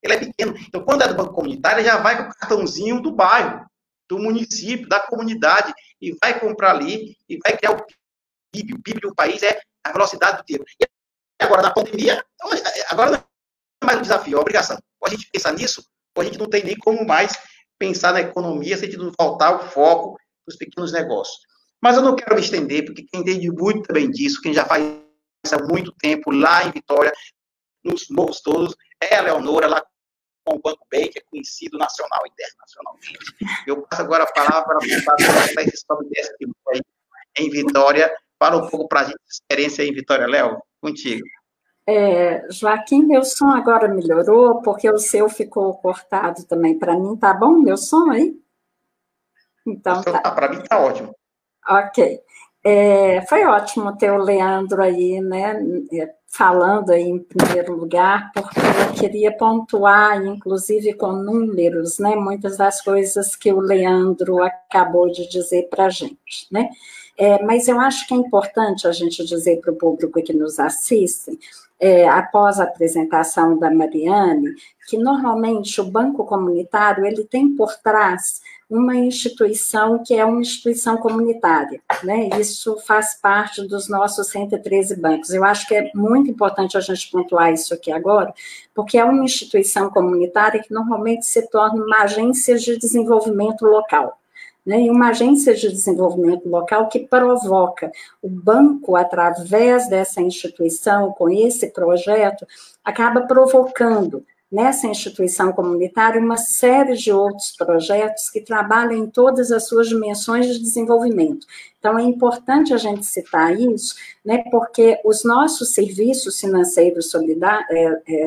Ele é pequeno. Então, quando é do banco comunitário, ele já vai com o cartãozinho do bairro, do município, da comunidade, e vai comprar ali, e vai criar o PIB. O PIB do país é a velocidade do tempo. E agora, na pandemia, agora não é mais um desafio, é uma obrigação. Ou a gente pensa nisso, ou a gente não tem nem como mais pensar na economia, se a gente não faltar o foco dos pequenos negócios. Mas eu não quero me estender, porque quem entende muito bem disso, quem já faz há muito tempo lá em Vitória, nos morros todos, é a Leonora, lá com o Banco Bem, que é conhecido nacional e internacionalmente. Eu passo agora a palavra para esse sobre aí em Vitória. Fala um pouco para a gente a experiência aí em Vitória, Léo, contigo. Joaquim, meu som agora melhorou, porque o seu ficou cortado também. Para mim, tá bom meu som aí? Então, tá. Para mim tá ótimo. Ok. Foi ótimo ter o Leandro aí, né, falando aí em primeiro lugar, porque eu queria pontuar, inclusive com números, né, muitas das coisas que o Leandro acabou de dizer para a gente, né. Mas eu acho que é importante a gente dizer para o público que nos assiste, após a apresentação da Mariane, que normalmente o Banco Comunitário ele tem por trás uma instituição que é uma instituição comunitária, né? Isso faz parte dos nossos 113 bancos. Eu acho que é muito importante a gente pontuar isso aqui agora, porque é uma instituição comunitária que normalmente se torna uma agência de desenvolvimento local, né? E uma agência de desenvolvimento local que provoca o banco, através dessa instituição, com esse projeto, acaba provocando nessa instituição comunitária uma série de outros projetos que trabalham em todas as suas dimensões de desenvolvimento. Então, é importante a gente citar isso, né, porque os nossos serviços financeiros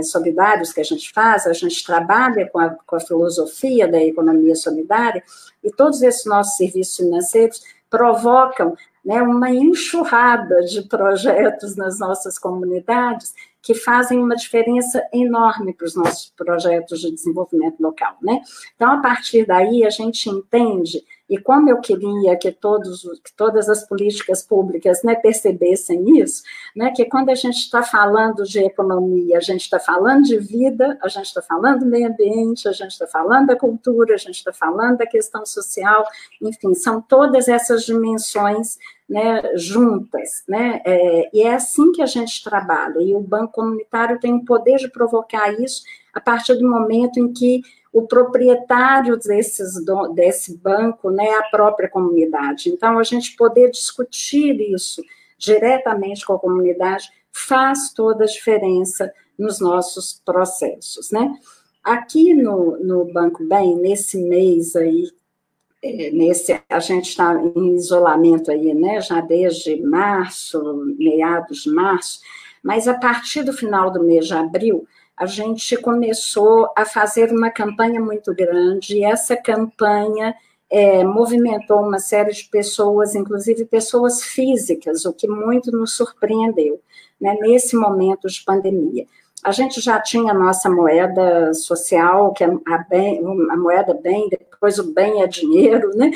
solidários que a gente faz, a gente trabalha com a filosofia da economia solidária, e todos esses nossos serviços financeiros provocam, né, uma enxurrada de projetos nas nossas comunidades que fazem uma diferença enorme para os nossos projetos de desenvolvimento local, né? Então, a partir daí, a gente entende, e como eu queria que todas as políticas públicas, né, percebessem isso, né, que quando a gente está falando de economia, a gente está falando de vida, a gente está falando do meio ambiente, a gente está falando da cultura, a gente está falando da questão social, enfim, são todas essas dimensões, né, juntas, né, e é assim que a gente trabalha, e o Banco Comunitário tem o poder de provocar isso a partir do momento em que o proprietário desse banco, né, é a própria comunidade. Então, a gente poder discutir isso diretamente com a comunidade faz toda a diferença nos nossos processos, né. Aqui no Banco Bem, nesse mês aí, a gente está em isolamento aí, né, já desde março, meados de março, mas a partir do final do mês de abril, a gente começou a fazer uma campanha muito grande, e essa campanha movimentou uma série de pessoas, inclusive pessoas físicas, o que muito nos surpreendeu, né, nesse momento de pandemia. A gente já tinha a nossa moeda social, que é a moeda bem, depois o bem é dinheiro, né?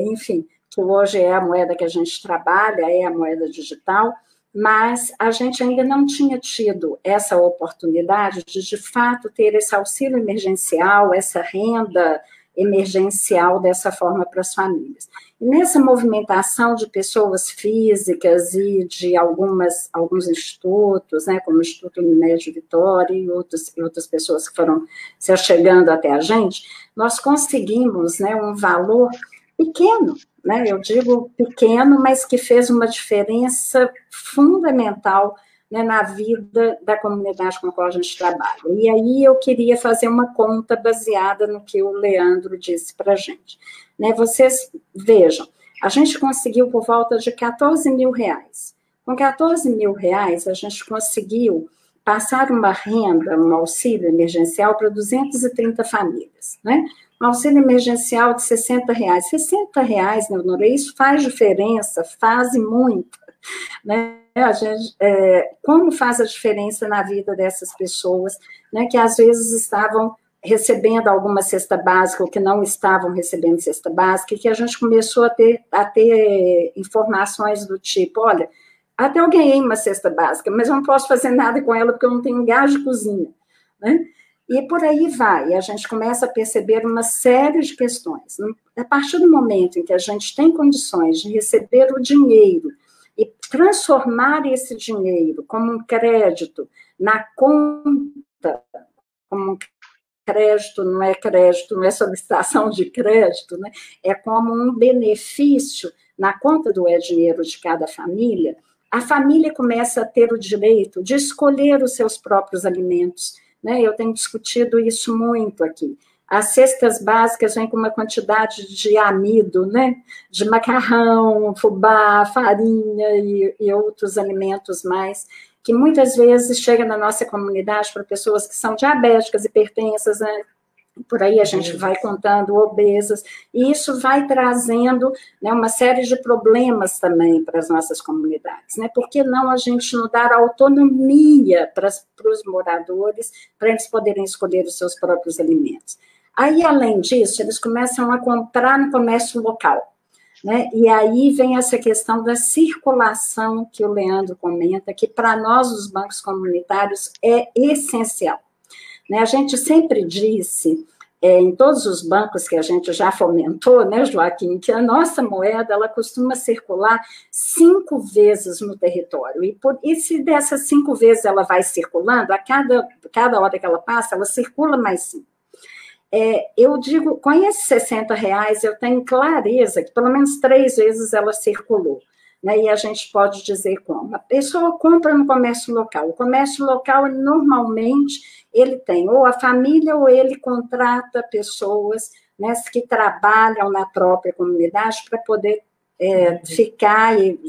Enfim, que hoje é a moeda que a gente trabalha, é a moeda digital, mas a gente ainda não tinha tido essa oportunidade de fato, ter esse auxílio emergencial, essa renda emergencial dessa forma para as famílias. E nessa movimentação de pessoas físicas e de alguns institutos, né, como o Instituto Unimed Vitória e outras pessoas que foram se achegando até a gente, nós conseguimos, né, um valor pequeno, né? Eu digo pequeno, mas que fez uma diferença fundamental, né, na vida da comunidade com a qual a gente trabalha. E aí eu queria fazer uma conta baseada no que o Leandro disse para a gente. Né, vocês vejam, a gente conseguiu por volta de R$14 mil. Com R$14 mil, a gente conseguiu passar uma renda, um auxílio emergencial para 230 famílias, né? Um auxílio emergencial de R$60. R$60, Leonora, isso faz diferença, faz muito, né? A gente, como faz a diferença na vida dessas pessoas, né, que às vezes estavam recebendo alguma cesta básica ou que não estavam recebendo cesta básica, e que a gente começou a ter informações do tipo, olha, até eu ganhei uma cesta básica, mas eu não posso fazer nada com ela porque eu não tenho gás de cozinha, né? E por aí vai, a gente começa a perceber uma série de questões. A partir do momento em que a gente tem condições de receber o dinheiro e transformar esse dinheiro como um crédito na conta, como um crédito, não é solicitação de crédito, né? É como um benefício na conta do dinheiro de cada família, a família começa a ter o direito de escolher os seus próprios alimentos, né? Eu tenho discutido isso muito aqui. As cestas básicas vêm com uma quantidade de amido, né? De macarrão, fubá, farinha e outros alimentos mais, que muitas vezes chega na nossa comunidade para pessoas que são diabéticas, hipertensas, né? Por aí a gente vai contando, obesas, e isso vai trazendo, né, uma série de problemas também para as nossas comunidades, né? Por que não a gente não dar autonomia para os moradores, para eles poderem escolher os seus próprios alimentos? Aí, além disso, eles começam a comprar no comércio local, né? E aí vem essa questão da circulação que o Leandro comenta, que para nós, os bancos comunitários, é essencial. Né? A gente sempre disse, em todos os bancos que a gente já fomentou, né, Joaquim, que a nossa moeda ela costuma circular 5 vezes no território. E se dessas 5 vezes ela vai circulando, a cada hora que ela passa, ela circula mais 5. Eu digo, com esses R$60, eu tenho clareza que pelo menos 3 vezes ela circulou. Né, e a gente pode dizer como. A pessoa compra no comércio local. O comércio local, normalmente, ele tem ou a família ou ele contrata pessoas, né, que trabalham na própria comunidade para poder ficar e,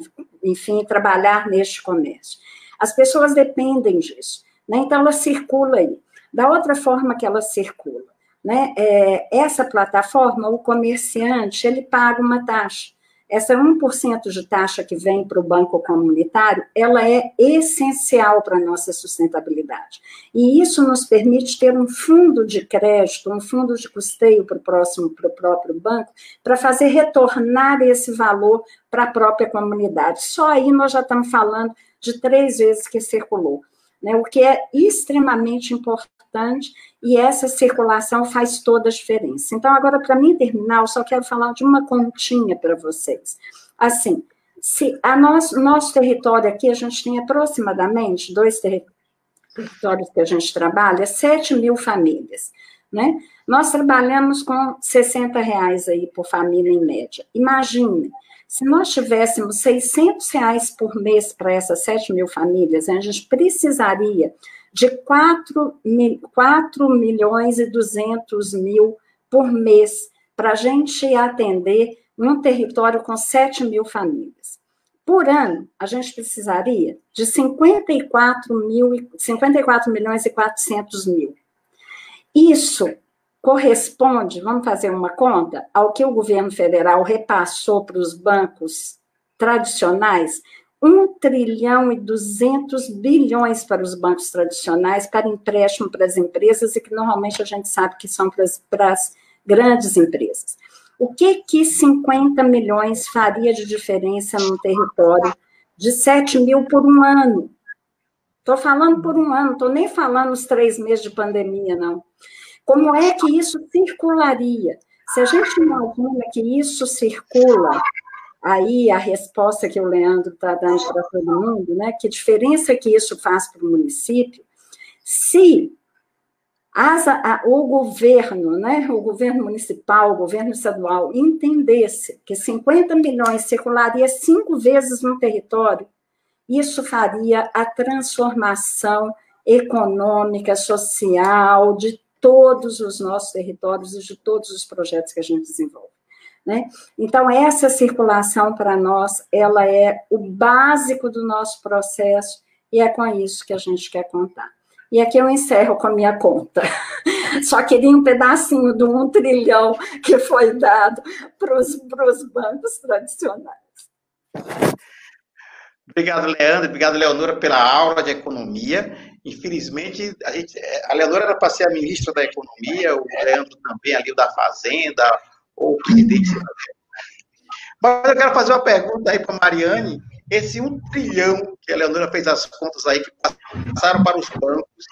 enfim, trabalhar neste comércio. As pessoas dependem disso. Né, então, ela circula aí. Da outra forma que ela circula, né, essa plataforma, o comerciante, ele paga uma taxa. Essa 1% de taxa que vem para o banco comunitário, ela é essencial para a nossa sustentabilidade. E isso nos permite ter um fundo de crédito, um fundo de custeio para o próprio banco, para fazer retornar esse valor para a própria comunidade. Só aí nós já estamos falando de 3 vezes que circulou, né? O que é extremamente importante, e essa circulação faz toda a diferença. Então, agora, para mim terminar, eu só quero falar de uma continha para vocês. Assim, se nosso território aqui, a gente tem aproximadamente 2 territórios que a gente trabalha, 7 mil famílias, né? Nós trabalhamos com R$60 aí por família, em média. Imagine, se nós tivéssemos R$600 por mês para essas 7 mil famílias, a gente precisaria de 4.200.000 por mês para a gente atender um território com 7 mil famílias. Por ano, a gente precisaria de 54.400.000. Isso corresponde, vamos fazer uma conta, ao que o governo federal repassou para os bancos tradicionais, 1,2 trilhão para os bancos tradicionais, para empréstimo para as empresas, e que normalmente a gente sabe que são para as grandes empresas. O que 50 milhões faria de diferença num território de 7 mil por um ano? Estou falando por um ano, não estou nem falando os 3 meses de pandemia, não. Como é que isso circularia? Se a gente imagina que isso circula, aí a resposta que o Leandro está dando para todo mundo, né? Que diferença que isso faz para o município? Se o governo, né, o governo municipal, o governo estadual, entendesse que 50 milhões circularia 5 vezes no território, isso faria a transformação econômica, social, de todos os nossos territórios e de todos os projetos que a gente desenvolve, né? Então, essa circulação, para nós, ela é o básico do nosso processo e é com isso que a gente quer contar. E aqui eu encerro com a minha conta. Só queria um pedacinho do 1 trilhão que foi dado para os bancos tradicionais. Obrigado, Leandro. Obrigado, Leonora, pela aula de economia. Infelizmente, a Leonora era para ser a ministra da Economia, o Leandro também ali da Fazenda, ou o presidente. Mas eu quero fazer uma pergunta aí para a Mariane. Esse 1 trilhão que a Leonora fez as contas aí, que passaram para os bancos,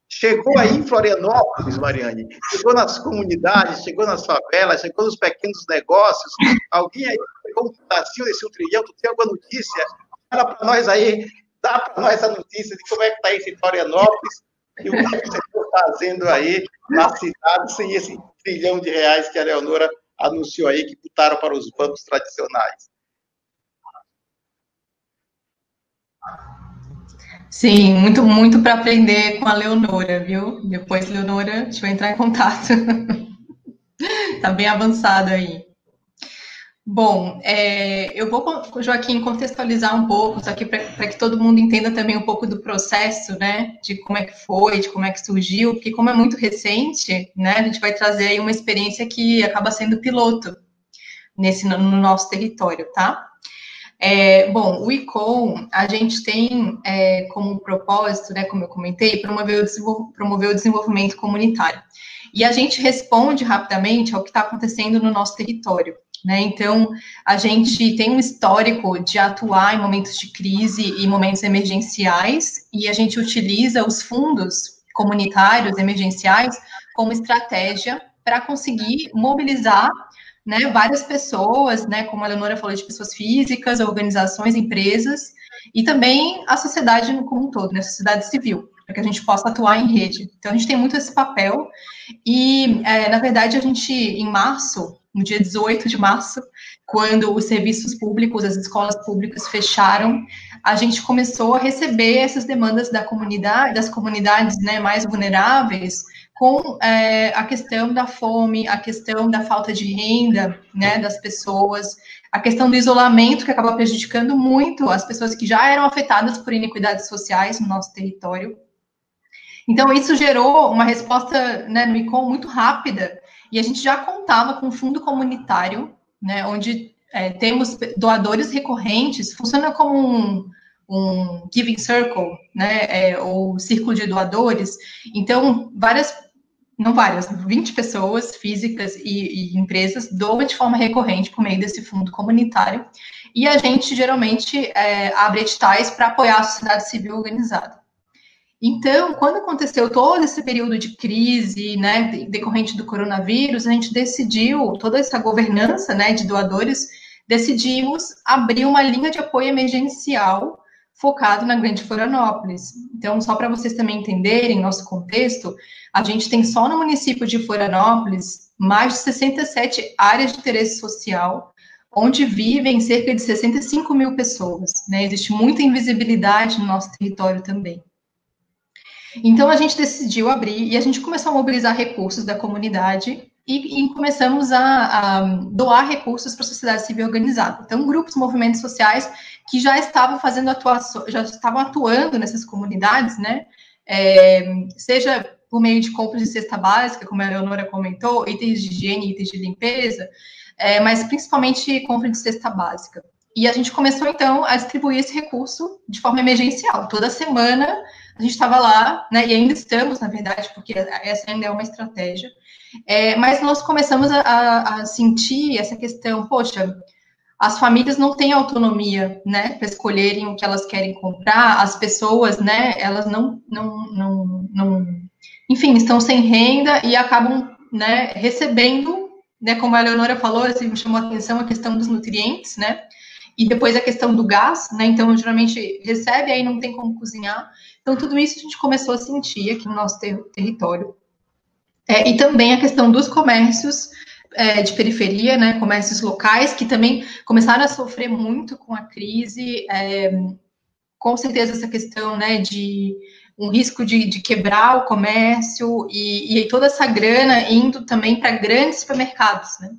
chegou aí em Florianópolis, Mariane? Chegou nas comunidades, chegou nas favelas, chegou nos pequenos negócios? Alguém aí pegou um pedacinho desse 1 trilhão? Tu tem alguma notícia? Fala para nós aí, dá para nós a notícia de como é que está isso em Florianópolis e o que você está fazendo aí na cidade sem esse 1 trilhão de reais que a Leonora anunciou aí, que botaram para os bancos tradicionais. Sim, muito, muito para aprender com a Leonora, viu? Depois, Leonora, deixa eu entrar em contato. Está bem avançado aí. Bom, eu vou, Joaquim, contextualizar um pouco, só que para que todo mundo entenda também um pouco do processo, né, de como é que foi, de como é que surgiu, porque como é muito recente, né, a gente vai trazer aí uma experiência que acaba sendo piloto no nosso território, tá? Bom, o ICOM, a gente tem como propósito, né, como eu comentei, promover o desenvolvimento comunitário. E a gente responde rapidamente ao que está acontecendo no nosso território, né? Então, a gente tem um histórico de atuar em momentos de crise e momentos emergenciais, e a gente utiliza os fundos comunitários emergenciais como estratégia para conseguir mobilizar, né, várias pessoas, né, como a Leonora falou, de pessoas físicas, organizações, empresas, e também a sociedade como um todo, né, a sociedade civil, para que a gente possa atuar em rede. Então, a gente tem muito esse papel, e, na verdade, a gente, em março, no dia 18 de março, quando os serviços públicos, as escolas públicas fecharam, a gente começou a receber essas demandas das comunidades, né, mais vulneráveis, com a questão da fome, a questão da falta de renda, né, das pessoas, a questão do isolamento, que acaba prejudicando muito as pessoas que já eram afetadas por iniquidades sociais no nosso território. Então, isso gerou uma resposta, né, no ICOM muito rápida, e a gente já contava com um fundo comunitário, né, onde temos doadores recorrentes, funciona como um giving circle, né, ou círculo de doadores. Então, 20 pessoas físicas e empresas doam de forma recorrente por meio desse fundo comunitário, e a gente geralmente abre editais para apoiar a sociedade civil organizada. Então, quando aconteceu todo esse período de crise, né, decorrente do coronavírus, a gente decidiu, toda essa governança, né, de doadores, decidimos abrir uma linha de apoio emergencial focado na Grande Florianópolis. Então, só para vocês também entenderem nosso contexto, a gente tem só no município de Florianópolis mais de 67 áreas de interesse social, onde vivem cerca de 65 mil pessoas, né? Existe muita invisibilidade no nosso território também. Então, a gente decidiu abrir e a gente começou a mobilizar recursos da comunidade e começamos a doar recursos para a sociedade civil organizada. Então, grupos, movimentos sociais que já estavam atuando nessas comunidades, né? Seja por meio de compras de cesta básica, como a Leonora comentou, itens de higiene, itens de limpeza, mas principalmente compra de cesta básica. E a gente começou, então, a distribuir esse recurso de forma emergencial. Toda semana a gente estava lá, né, e ainda estamos, na verdade, porque essa ainda é uma estratégia, mas nós começamos a sentir essa questão, poxa, as famílias não têm autonomia, né, para escolherem o que elas querem comprar, as pessoas, né, elas enfim, estão sem renda e acabam, né, recebendo, né, como a Leonora falou, assim, me chamou a atenção a questão dos nutrientes, né, e depois a questão do gás, né, então geralmente recebe, aí não tem como cozinhar, então tudo isso a gente começou a sentir aqui no nosso território. E também a questão dos comércios de periferia, né, comércios locais, que também começaram a sofrer muito com a crise, com certeza essa questão, né, de um risco de quebrar o comércio e toda essa grana indo também para grandes supermercados, né?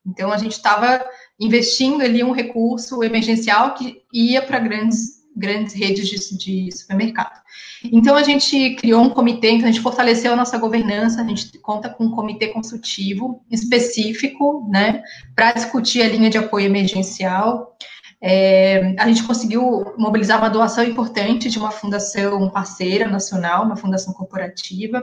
Então, a gente estava investindo ali um recurso emergencial que ia para grandes redes de supermercado. Então, a gente criou um comitê, então a gente fortaleceu a nossa governança, a gente conta com um comitê consultivo específico, né, para discutir a linha de apoio emergencial. A gente conseguiu mobilizar uma doação importante de uma fundação parceira nacional, uma fundação corporativa.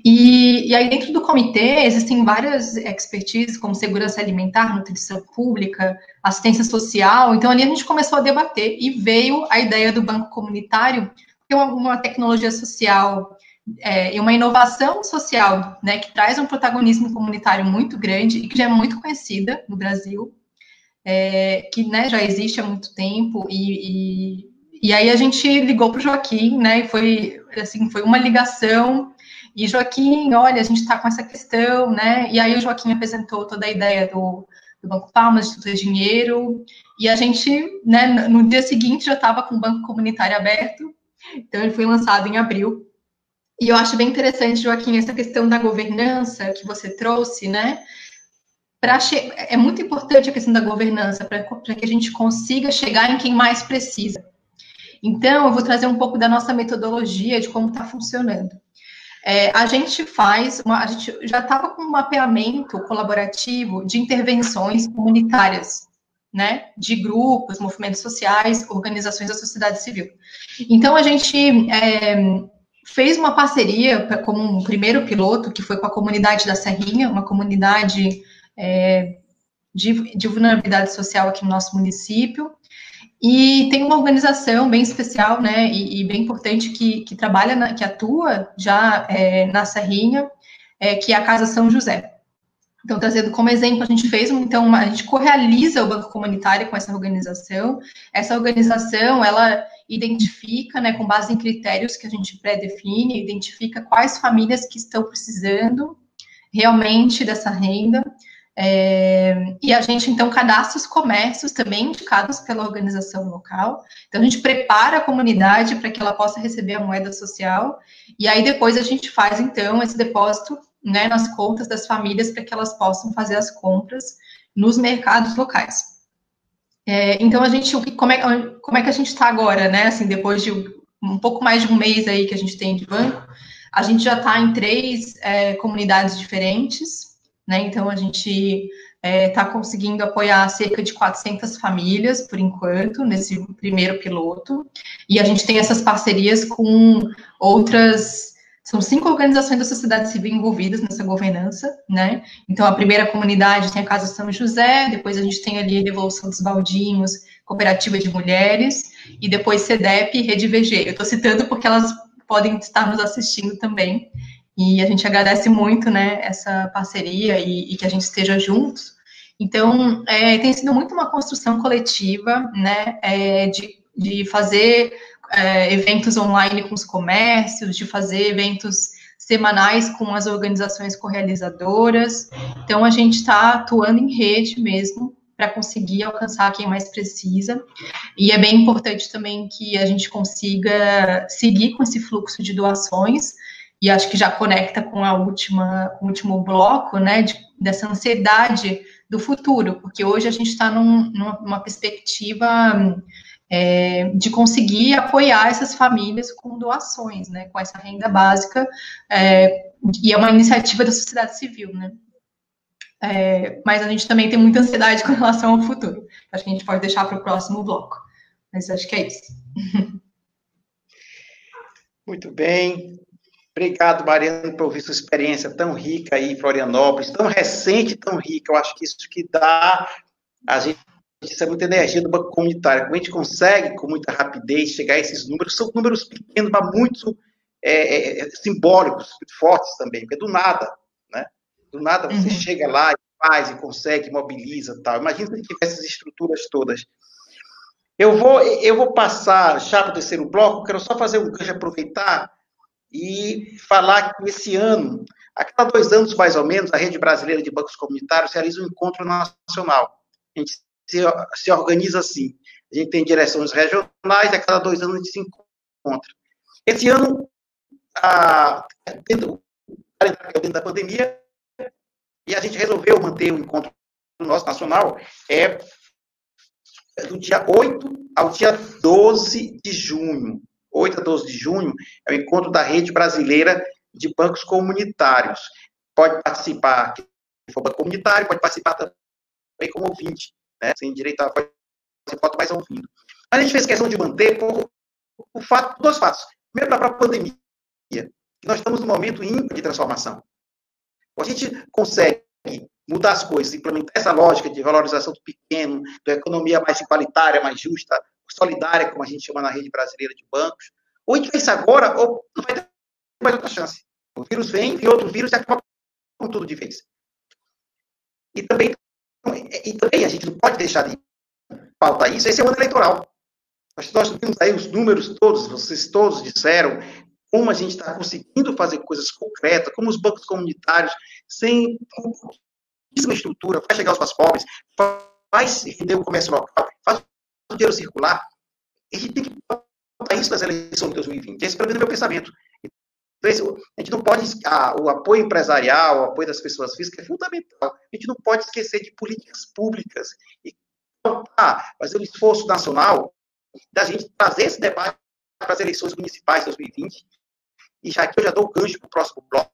E aí, dentro do comitê, existem várias expertises, como segurança alimentar, nutrição pública, assistência social. Então, ali a gente começou a debater e veio a ideia do banco comunitário, que é uma tecnologia social e uma inovação social, né, que traz um protagonismo comunitário muito grande e que já é muito conhecida no Brasil, que, né, já existe há muito tempo, e aí a gente ligou para o Joaquim, né, e foi uma ligação, e Joaquim, olha, a gente está com essa questão, né, e aí o Joaquim apresentou toda a ideia do Banco Palmas, do Instituto de Dinheiro, e a gente, né, no dia seguinte já estava com o Banco Comunitário aberto, então ele foi lançado em abril. E eu acho bem interessante, Joaquim, essa questão da governança que você trouxe, né, é muito importante a questão da governança para que a gente consiga chegar em quem mais precisa. Então, eu vou trazer um pouco da nossa metodologia de como está funcionando. A gente já estava com um mapeamento colaborativo de intervenções comunitárias, né, de grupos, movimentos sociais, organizações da sociedade civil. Então, a gente fez uma parceria como um primeiro piloto, que foi com a comunidade da Serrinha, uma comunidade de vulnerabilidade social aqui no nosso município, e tem uma organização bem especial, né, e bem importante que trabalha, que atua já na Serrinha, que é a Casa São José. Então, trazendo como exemplo, a gente correaliza o Banco Comunitário com essa organização. Essa organização, ela identifica, né, com base em critérios que a gente pré-define, identifica quais famílias que estão precisando realmente dessa renda, e a gente, então, cadastra os comércios também indicados pela organização local. Então, a gente prepara a comunidade para que ela possa receber a moeda social, e aí depois a gente faz, então, esse depósito, né, nas contas das famílias para que elas possam fazer as compras nos mercados locais. Então, como é que a gente está agora, né, assim, depois de um pouco mais de um mês aí que a gente tem de banco, a gente já está em 3 comunidades diferentes, né? Então, a gente está conseguindo apoiar cerca de 400 famílias, por enquanto, nesse primeiro piloto, e a gente tem essas parcerias com outras, são 5 organizações da sociedade civil envolvidas nessa governança, né? Então, a primeira comunidade tem a Casa São José, depois a gente tem ali a Revolução dos Baldinhos, Cooperativa de Mulheres, e depois CEDEP e Rede VG. Eu estou citando porque elas podem estar nos assistindo também, e a gente agradece muito, né, essa parceria e que a gente esteja juntos. Então, tem sido muito uma construção coletiva, né, de fazer eventos online com os comércios, de fazer eventos semanais com as organizações correalizadoras. Então, a gente está atuando em rede mesmo para conseguir alcançar quem mais precisa. E é bem importante também que a gente consiga seguir com esse fluxo de doações, e acho que já conecta com o último bloco, né, dessa ansiedade do futuro, porque hoje a gente está numa perspectiva de conseguir apoiar essas famílias com doações, né, com essa renda básica, e é uma iniciativa da sociedade civil, né. Mas a gente também tem muita ansiedade com relação ao futuro. Acho que a gente pode deixar para o próximo bloco, mas acho que é isso. Muito bem. Obrigado, Mariana, por ouvir sua experiência tão rica aí em Florianópolis, tão recente, tão rica. Eu acho que isso que dá a gente, isso é muita energia do Banco Comunitário. Como a gente consegue, com muita rapidez, chegar a esses números, são números pequenos, mas muito simbólicos, muito fortes também, porque é do nada, né? Do nada você chega lá e faz, e consegue, mobiliza, tal. Imagina se tivesse essas estruturas todas. Eu vou passar já para o terceiro bloco, quero só fazer um gancho, aproveitar e falar que esse ano, a cada 2 anos, mais ou menos, a Rede Brasileira de Bancos Comunitários realiza um encontro nacional. A gente se organiza assim. A gente tem direções regionais e a cada 2 anos a gente se encontra. Esse ano, dentro da pandemia, e a gente resolveu manter o encontro nosso nacional, do dia 8 ao dia 12 de junho. 8 a 12 de junho é o encontro da Rede Brasileira de Bancos Comunitários. Pode participar, quem for banco comunitário, pode participar também como ouvinte, né? Sem direito a fazer foto, mais ouvindo. Mas a gente fez questão de manter por dois fatos. Primeiro, da própria pandemia, que nós estamos num momento ímpar de transformação. A gente consegue mudar as coisas, implementar essa lógica de valorização do pequeno, da economia mais igualitária, mais justa, solidária, como a gente chama na Rede Brasileira de Bancos. Ou a gente faz isso agora, ou não vai ter mais outra chance. O vírus vem outro vírus e acaba com tudo de vez. E também a gente não pode deixar de pautar isso. Esse é o ano eleitoral. Nós temos aí os números todos, vocês todos disseram, como a gente está conseguindo fazer coisas concretas, como os bancos comunitários, sem pouquíssima estrutura, vai chegar aos mais pobres, faz render o comércio local, faz o dinheiro circular. A gente tem que botar isso nas eleições de 2020. Esse, para mim, é o meu pensamento. Então, a gente não pode... o apoio empresarial, o apoio das pessoas físicas é fundamental. A gente não pode esquecer de políticas públicas e fazer um esforço nacional da gente trazer esse debate para as eleições municipais de 2020. E já que eu já dou o gancho para o próximo bloco,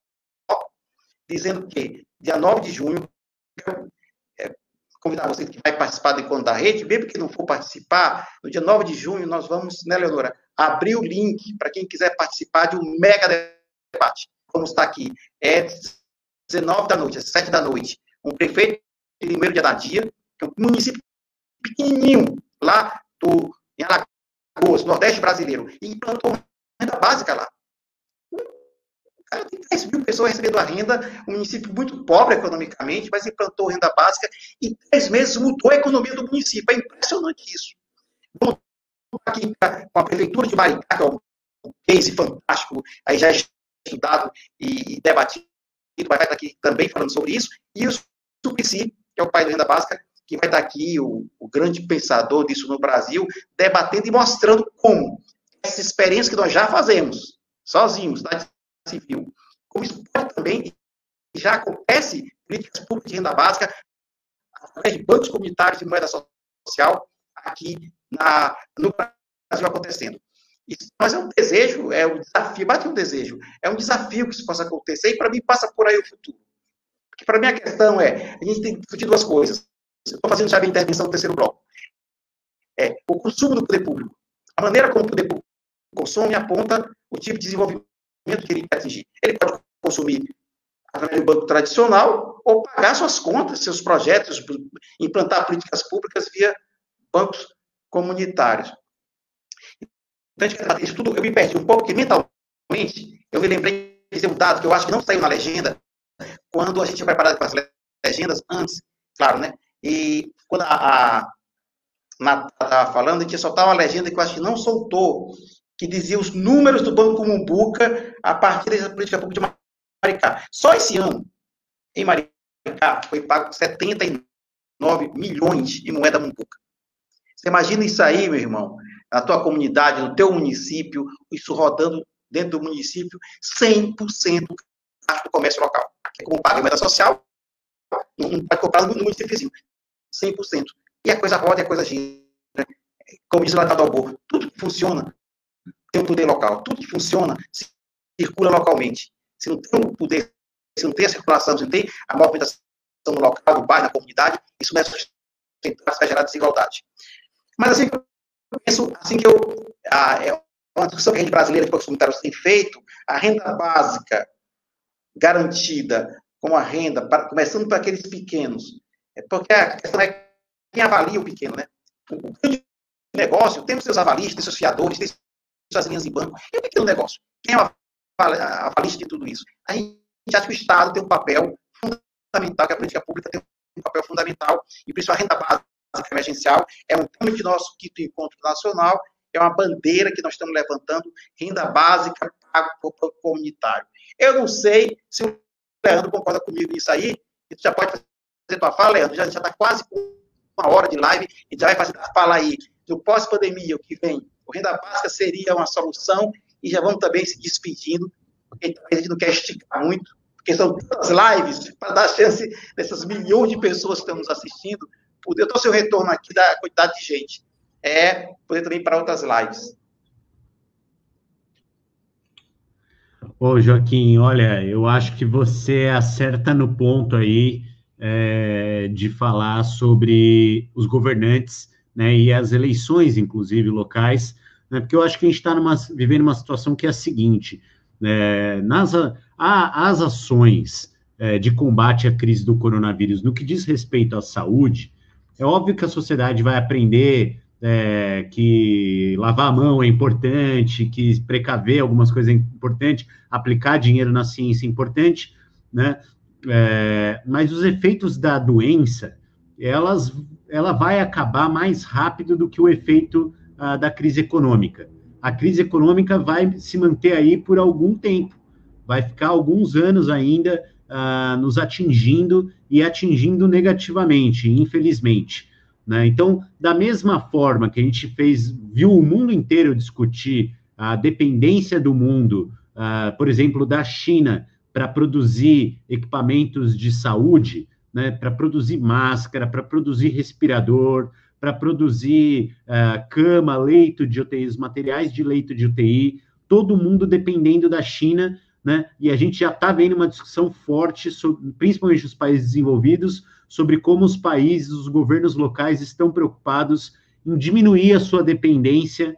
dizendo que, dia 9 de junho, convidar você que vai participar do encontro da rede, mesmo que não for participar, no dia 9 de junho nós vamos, né, Leonora, abrir o link para quem quiser participar de um mega debate. Vamos estar aqui, 19 da noite, às 7 da noite, um prefeito de Limeiro de Anadia, que é um município pequenininho, lá em Alagoas, Nordeste brasileiro, e implantou renda básica lá. Cara, tem 10 mil pessoas recebendo a renda, um município muito pobre economicamente, mas implantou renda básica e em 3 meses mudou a economia do município. É impressionante isso. Vamos aqui com a prefeitura de Maricá, que é um case fantástico, aí já é estudado e debatido, vai estar aqui também falando sobre isso, e o Suplicy, que é o pai da renda básica, que vai estar aqui, o grande pensador disso no Brasil, debatendo e mostrando como essa experiência que nós já fazemos, sozinhos, da civil, como isso pode também, já acontece, políticas públicas de renda básica, através de bancos comunitários de moeda social, aqui no Brasil acontecendo. Isso, mas é um desejo, é um desafio, bate um desejo, é um desafio que isso possa acontecer, e para mim passa por aí o futuro. Porque para mim a questão a gente tem que discutir duas coisas. Eu estou fazendo já a intervenção do terceiro bloco. O consumo do poder público. A maneira como o poder público consome aponta o tipo de desenvolvimento que ele quer atingir. Ele pode consumir através do banco tradicional ou pagar suas contas, seus projetos, implantar políticas públicas via bancos comunitários. Então, isso tudo eu me perdi um pouco, porque mentalmente eu me lembrei de dizer um dado que eu acho que não saiu na legenda quando a gente tinha preparado para as legendas antes, claro, né? E quando a Nata estava falando, a gente ia soltar uma legenda que eu acho que não soltou, que dizia os números do Banco Mumbuca a partir da política pública de Maricá. Só esse ano, em Maricá, foi pago 79 milhões de moeda Mumbuca. Você imagina isso aí, meu irmão, na tua comunidade, no teu município, isso rodando dentro do município, 100% do comércio local. É como paga a moeda social, não pode comprar no município vizinho. 100%. E a coisa roda e a coisa gira. Né? Como diz o Latado Albor, tudo que funciona tem um poder local. Tudo que funciona circula localmente. Se não tem um poder, se não tem a circulação, se não tem a movimentação no local, no bairro, na comunidade, isso não é sustentável, vai gerar desigualdade. Mas assim que eu penso, uma discussão que a Rede Brasileira de Bancos Comunitários tem feito, a renda básica garantida como a renda, começando para aqueles pequenos. Porque a questão é quem avalia o pequeno, né? O grande negócio tem os seus avalistas, tem seus fiadores, tem suas linhas de banco. E o pequeno negócio? Quem é o avalista de tudo isso? A gente acha que o Estado tem um papel fundamental, que a política pública tem um papel fundamental, e por isso a renda básica emergencial é um tema de nosso quinto encontro nacional. é uma bandeira que nós estamos levantando, renda básica pago por comunitário. Eu não sei se o Leandro concorda comigo nisso aí, e tu já pode fazer tua fala, Leandro, já está quase com 1 hora de live, e já vai fazer a fala aí do pós-pandemia, o que vem. O renda básica seria uma solução, e já vamos também se despedindo, porque a gente não quer esticar muito, porque são tantas lives, para dar chance dessas milhões de pessoas que estão nos assistindo, poder ter o seu retorno aqui da quantidade de gente, poder também para outras lives. Ô, Joaquim, olha, eu acho que você acerta no ponto aí de falar sobre os governantes, né, e as eleições, inclusive, locais, né, porque eu acho que a gente está vivendo uma situação que é a seguinte, as ações de combate à crise do coronavírus, no que diz respeito à saúde, é óbvio que a sociedade vai aprender que lavar a mão é importante, que precaver algumas coisas é importante, aplicar dinheiro na ciência é importante, né? Mas os efeitos da doença, ela vai acabar mais rápido do que o efeito da crise econômica. A crise econômica vai se manter aí por algum tempo, vai ficar alguns anos ainda nos atingindo e atingindo negativamente, infelizmente. Né? Então, da mesma forma que a gente viu o mundo inteiro discutir a dependência do mundo, por exemplo, da China, para produzir equipamentos de saúde, né, para produzir máscara, para produzir respirador, para produzir cama, leito de UTI, os materiais de leito de UTI, todo mundo dependendo da China, né? E a gente já está vendo uma discussão forte, principalmente os países desenvolvidos, sobre como os países, os governos locais estão preocupados em diminuir a sua dependência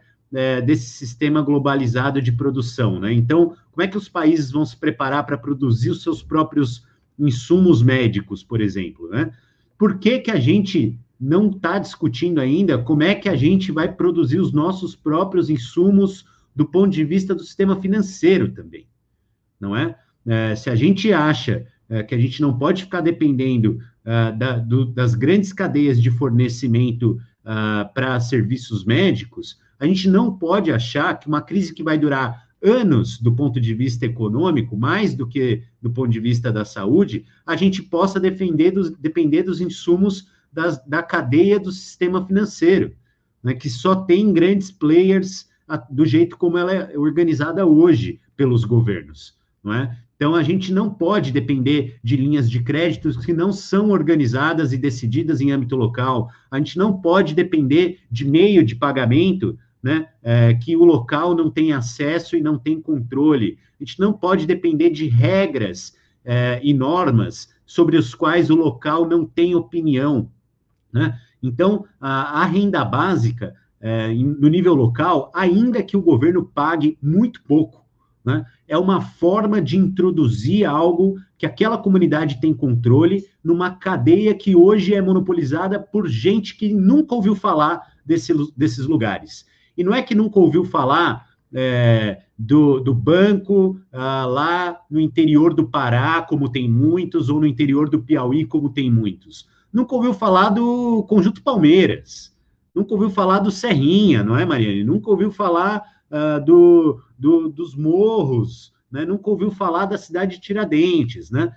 desse sistema globalizado de produção, né? Então, como é que os países vão se preparar para produzir os seus próprios insumos médicos, por exemplo, né? Por que a gente não está discutindo ainda como é que a gente vai produzir os nossos próprios insumos do ponto de vista do sistema financeiro também, não é? Se a gente acha que a gente não pode ficar dependendo das grandes cadeias de fornecimento para serviços médicos, a gente não pode achar que uma crise que vai durar anos do ponto de vista econômico, mais do que do ponto de vista da saúde, a gente possa depender dos insumos da cadeia do sistema financeiro, né, que só tem grandes players do jeito como ela é organizada hoje pelos governos, não é? Então, a gente não pode depender de linhas de créditos que não são organizadas e decididas em âmbito local. A gente não pode depender de meio de pagamento, né, que o local não tem acesso e não tem controle. A gente não pode depender de regras e normas sobre os quais o local não tem opinião, né? Então, a renda básica, no nível local, ainda que o governo pague muito pouco, né, é uma forma de introduzir algo que aquela comunidade tem controle numa cadeia que hoje é monopolizada por gente que nunca ouviu falar desses lugares. E não é que nunca ouviu falar do banco lá no interior do Pará, como tem muitos, ou no interior do Piauí, como tem muitos. Nunca ouviu falar do Conjunto Palmeiras, nunca ouviu falar do Serrinha, não é, Mariane? Nunca ouviu falar dos morros, né? Nunca ouviu falar da cidade de Tiradentes, né?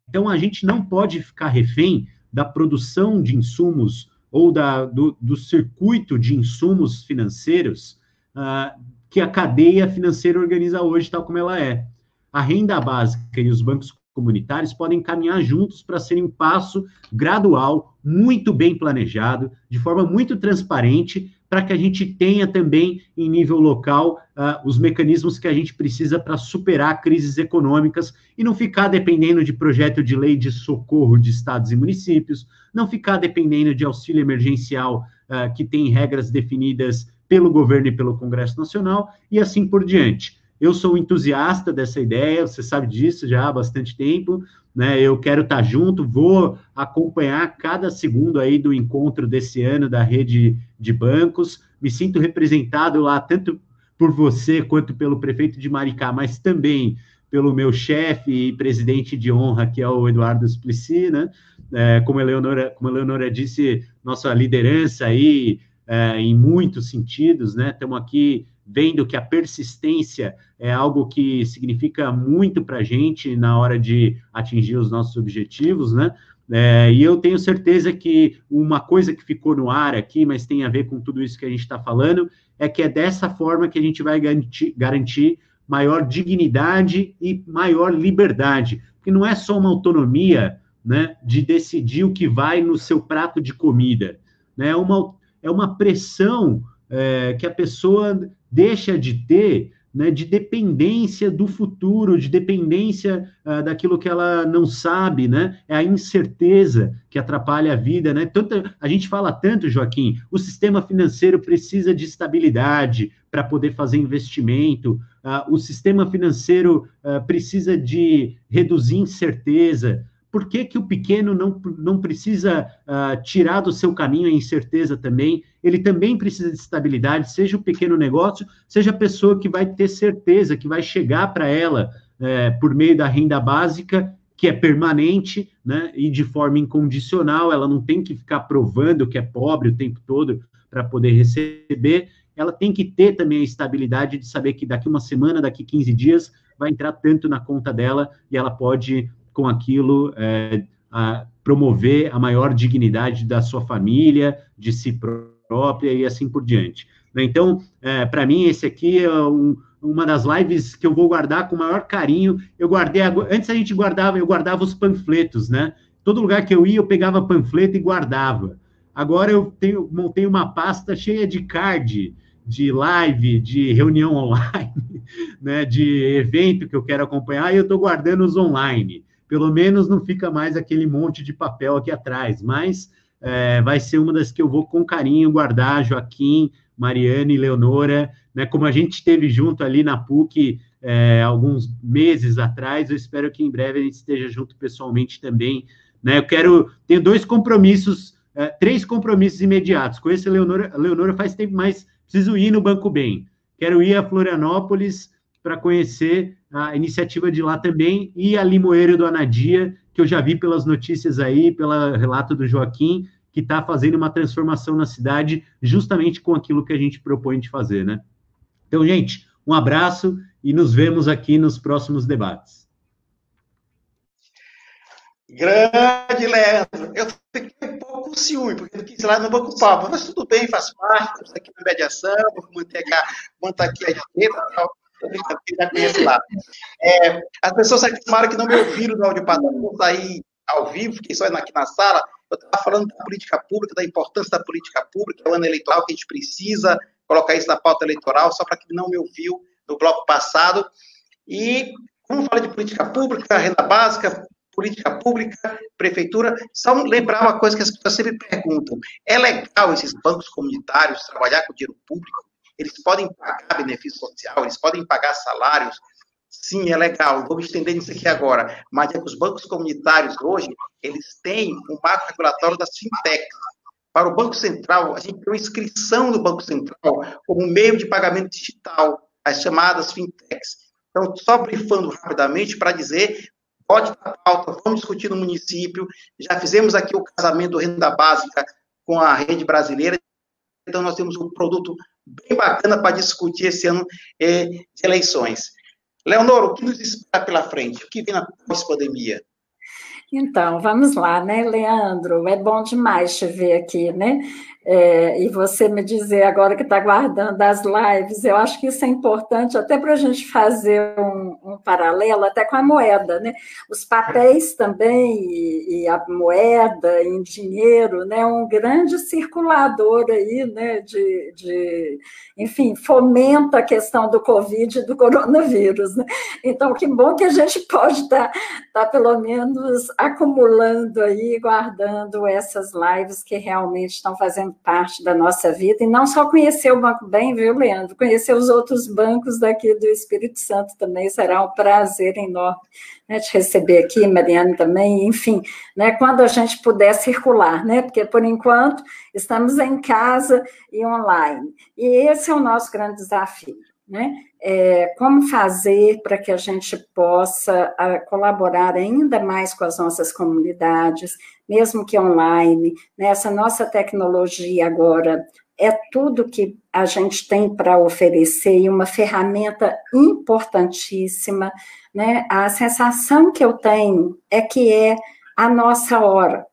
Então, a gente não pode ficar refém da produção de insumos ou do circuito de insumos financeiros que a cadeia financeira organiza hoje, tal como ela é. A renda básica e os bancos comunitários podem caminhar juntos para serem um passo gradual, muito bem planejado, de forma muito transparente, para que a gente tenha também, em nível local, os mecanismos que a gente precisa para superar crises econômicas e não ficar dependendo de projeto de lei de socorro de estados e municípios, não ficar dependendo de auxílio emergencial que tem regras definidas pelo governo e pelo Congresso Nacional, e assim por diante. Eu sou um entusiasta dessa ideia, você sabe disso já há bastante tempo, né? Eu quero estar junto, vou acompanhar cada segundo aí do encontro desse ano da rede de bancos, me sinto representado lá, tanto por você quanto pelo prefeito de Maricá, mas também pelo meu chefe e presidente de honra, que é o Eduardo Suplicy, né? Como a Eleonora disse, nossa liderança aí em muitos sentidos, né? Estamos aqui vendo que a persistência é algo que significa muito para a gente na hora de atingir os nossos objetivos, né? E eu tenho certeza que uma coisa que ficou no ar aqui, mas tem a ver com tudo isso que a gente está falando, é que é dessa forma que a gente vai garantir maior dignidade e maior liberdade, porque não é só uma autonomia, né, de decidir o que vai no seu prato de comida, né? É uma pressão que a pessoa deixa de ter, né, de dependência do futuro, de dependência daquilo que ela não sabe, né? É a incerteza que atrapalha a vida, né? A gente fala tanto, Joaquim, o sistema financeiro precisa de estabilidade para poder fazer investimento, o sistema financeiro precisa de reduzir incerteza. Por que o pequeno não precisa tirar do seu caminho a incerteza também? Ele também precisa de estabilidade, seja o pequeno negócio, seja a pessoa que vai ter certeza, que vai chegar para ela por meio da renda básica, que é permanente, né, e de forma incondicional, ela não tem que ficar provando que é pobre o tempo todo para poder receber, ela tem que ter também a estabilidade de saber que daqui uma semana, daqui 15 dias, vai entrar tanto na conta dela e ela pode, com aquilo, promover a maior dignidade da sua família, de si própria e assim por diante. Então, para mim, esse aqui é uma das lives que eu vou guardar com o maior carinho. Antes eu guardava os panfletos, né? Todo lugar que eu ia, eu pegava panfleto e guardava. Agora eu montei uma pasta cheia de card, de live, de reunião online, né, de evento que eu quero acompanhar, e eu estou guardando os online. Pelo menos não fica mais aquele monte de papel aqui atrás, mas vai ser uma das que eu vou com carinho guardar, Joaquim, Mariane e Leonora, né, como a gente esteve junto ali na PUC alguns meses atrás, eu espero que em breve a gente esteja junto pessoalmente também, né, tenho 3 compromissos imediatos, conheço a Leonora faz tempo, mas preciso ir no Banco Bem, quero ir a Florianópolis para conhecer a iniciativa de lá também, e a Limoeiro do Anadia, que eu já vi pelas notícias aí, pelo relato do Joaquim, que está fazendo uma transformação na cidade, justamente com aquilo que a gente propõe de fazer, né? Então, gente, um abraço e nos vemos aqui nos próximos debates. Grande, Leandro. Eu fiquei um pouco ciúme, porque eu quis ir lá no Banco Papo, mas tudo bem, faz parte, estamos aqui na mediação, vou manter aqui a direita, já conhece lá. As pessoas reclamaram que não me ouviram no áudio padrão, vou sair ao vivo, fiquei só aqui na sala, eu estava falando da política pública, da importância da política pública, o ano eleitoral, que a gente precisa colocar isso na pauta eleitoral, só para quem não me ouviu no bloco passado. E, como fala de política pública, renda básica, política pública, prefeitura, só lembrar uma coisa que as pessoas sempre perguntam, é legal esses bancos comunitários trabalhar com dinheiro público? Eles podem pagar benefício social, eles podem pagar salários? Sim, é legal, vou me estender nisso aqui agora, mas é que os bancos comunitários hoje, eles têm um marco regulatório das fintechs. Para o Banco Central, a gente tem uma inscrição do Banco Central como meio de pagamento digital, as chamadas fintechs. Então, só brifando rapidamente para dizer, pode dar pauta, vamos discutir no município, já fizemos aqui o casamento renda básica com a rede brasileira, então nós temos um produto bem bacana para discutir esse ano de eleições. Leonora, o que nos espera pela frente? O que vem na pós-pandemia? Então, vamos lá, né, Leandro? É bom demais te ver aqui, né? E você me dizer agora que está guardando as lives, eu acho que isso é importante até para a gente fazer um paralelo até com a moeda, né? Os papéis também e a moeda em dinheiro, né? Um grande circulador aí, né? Enfim, fomenta a questão do Covid e do coronavírus, né? Então, que bom que a gente pode estar pelo menos acumulando aí, guardando essas lives que realmente estão fazendo parte da nossa vida, e não só conhecer o Banco Bem, viu, Leandro? Conhecer os outros bancos daqui do Espírito Santo também será um prazer enorme, né, te receber aqui, Mariane também, enfim, né, quando a gente puder circular, né, porque por enquanto estamos em casa e online, e esse é o nosso grande desafio, né? Como fazer para que a gente possa colaborar ainda mais com as nossas comunidades, mesmo que online, né? Essa nossa tecnologia agora é tudo que a gente tem para oferecer e uma ferramenta importantíssima, né? A sensação que eu tenho é que é a nossa hora,